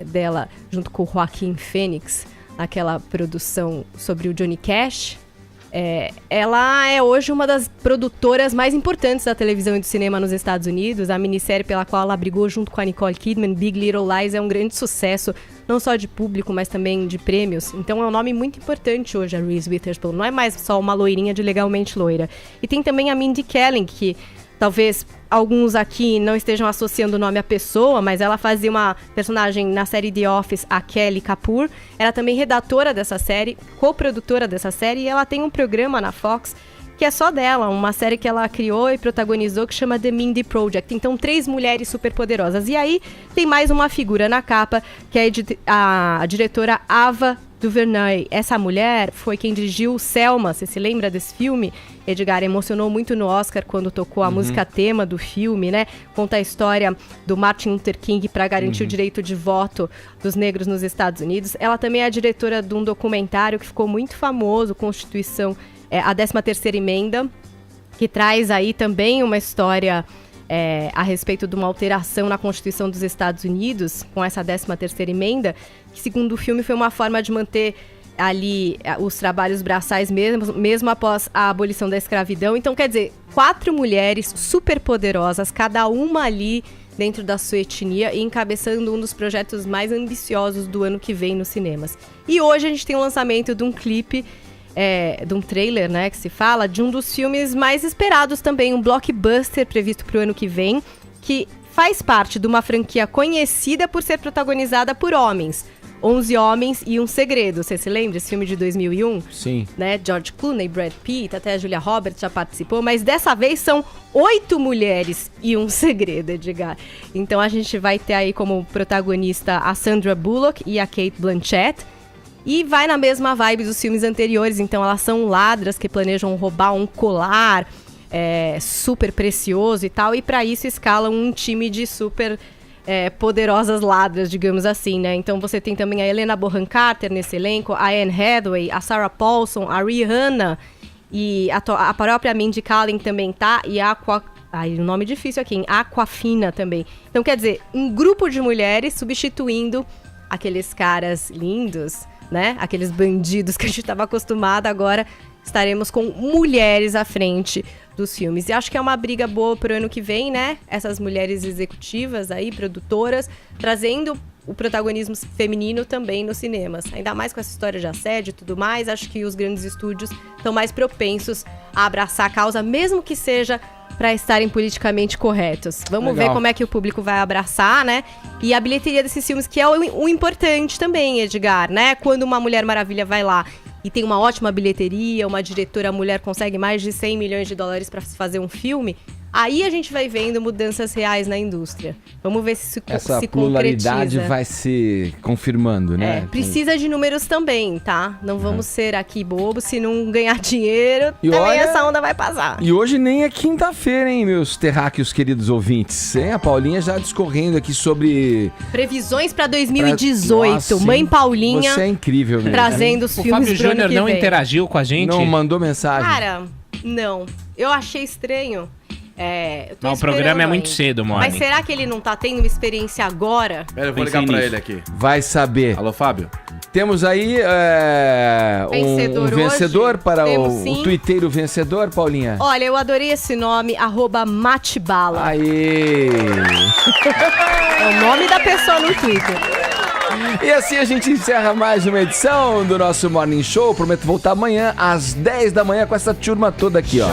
dela junto com o Joaquin Phoenix, naquela produção sobre o Johnny Cash. Ela é hoje uma das produtoras mais importantes da televisão e do cinema nos Estados Unidos. A minissérie pela qual ela brigou junto com a Nicole Kidman, Big Little Lies, é um grande sucesso, não só de público, mas também de prêmios. Então é um nome muito importante hoje, a Reese Witherspoon. Não é mais só uma loirinha de legalmente loira. E tem também a Mindy Kaling, que talvez alguns aqui não estejam associando o nome à pessoa, mas ela fazia uma personagem na série The Office, a Kelly Kapoor. Ela também é redatora dessa série, coprodutora dessa série, e ela tem um programa na Fox que é só dela, uma série que ela criou e protagonizou que chama The Mindy Project. Então, 3 mulheres superpoderosas. E aí, tem mais uma figura na capa, que é a diretora Ava DuVernay. Essa mulher foi quem dirigiu Selma. Você se lembra desse filme? Edgar, emocionou muito no Oscar quando tocou a música tema do filme, né? Conta a história do Martin Luther King para garantir o direito de voto dos negros nos Estados Unidos. Ela também é a diretora de um documentário que ficou muito famoso, Constituição, a 13ª Emenda, que traz aí também uma história a respeito de uma alteração na Constituição dos Estados Unidos, com essa 13ª Emenda, que segundo o filme foi uma forma de manter ali os trabalhos braçais mesmo após a abolição da escravidão. Então, quer dizer, 4 mulheres super poderosas, cada uma ali dentro da sua etnia e encabeçando um dos projetos mais ambiciosos do ano que vem nos cinemas. E hoje a gente tem o lançamento de um clipe, de um trailer, né, que se fala, de um dos filmes mais esperados também, um blockbuster previsto para o ano que vem, que faz parte de uma franquia conhecida por ser protagonizada por homens. 11 Homens e um Segredo. Você se lembra? Esse filme de 2001? Sim. Né? George Clooney, Brad Pitt, até a Julia Roberts já participou, mas dessa vez são 8 mulheres e um segredo, Edgar. Então a gente vai ter aí como protagonista a Sandra Bullock e a Cate Blanchett. E vai na mesma vibe dos filmes anteriores, então elas são ladras que planejam roubar um colar super precioso e tal, e para isso escalam um time de super poderosas ladras, digamos assim, né? Então você tem também a Helena Bonham Carter nesse elenco, a Anne Hathaway, a Sarah Paulson, a Rihanna e a própria Mindy Kaling também tá, e a um nome difícil aqui, hein? Aquafina também. Então quer dizer, um grupo de mulheres substituindo aqueles caras lindos, né? Aqueles bandidos que a gente estava acostumado, agora estaremos com mulheres à frente dos filmes. E acho que é uma briga boa pro ano que vem, né? Essas mulheres executivas aí, produtoras, trazendo o protagonismo feminino também nos cinemas. Ainda mais com essa história de assédio e tudo mais, acho que os grandes estúdios estão mais propensos a abraçar a causa, mesmo que seja para estarem politicamente corretos. Vamos ver como é que o público vai abraçar, né? E a bilheteria desses filmes, que é o importante também, Edgar, né? Quando uma Mulher Maravilha vai lá e tem uma ótima bilheteria, uma diretora mulher consegue mais de 100 milhões de dólares para fazer um filme, aí a gente vai vendo mudanças reais na indústria. Vamos ver se se concretiza. Essa pluralidade vai se confirmando, né? Precisa de números também, tá? Não vamos ser aqui bobos, se não ganhar dinheiro, E também olha- essa onda vai passar. E hoje nem é quinta-feira, hein, meus terráqueos queridos ouvintes, hein? A Paulinha já discorrendo aqui sobre... Previsões para 2018. Nossa, Mãe hein? Paulinha Você é incrível mesmo. trazendo os O filmes Fábio pro ano Júnior que não vem. interagiu com a gente. Não mandou mensagem. Cara, não. Eu achei estranho. Eu tô Não, o programa esperando é muito ainda. cedo, Morning. Mas será que ele não tá tendo uma experiência agora? Pera, eu vou Pensei ligar pra nisso. ele aqui. Vai saber. Alô, Fábio? Temos aí Vencedor um hoje? vencedor para Temos, o sim. tuiteiro vencedor, Paulinha? Olha, eu adorei esse nome, @Matebala. Aê! É o nome da pessoa no Twitter. E assim a gente encerra mais uma edição do nosso Morning Show. Prometo voltar amanhã às 10 da manhã com essa turma toda aqui, ó.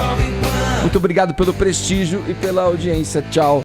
Muito obrigado pelo prestígio e pela audiência. Tchau.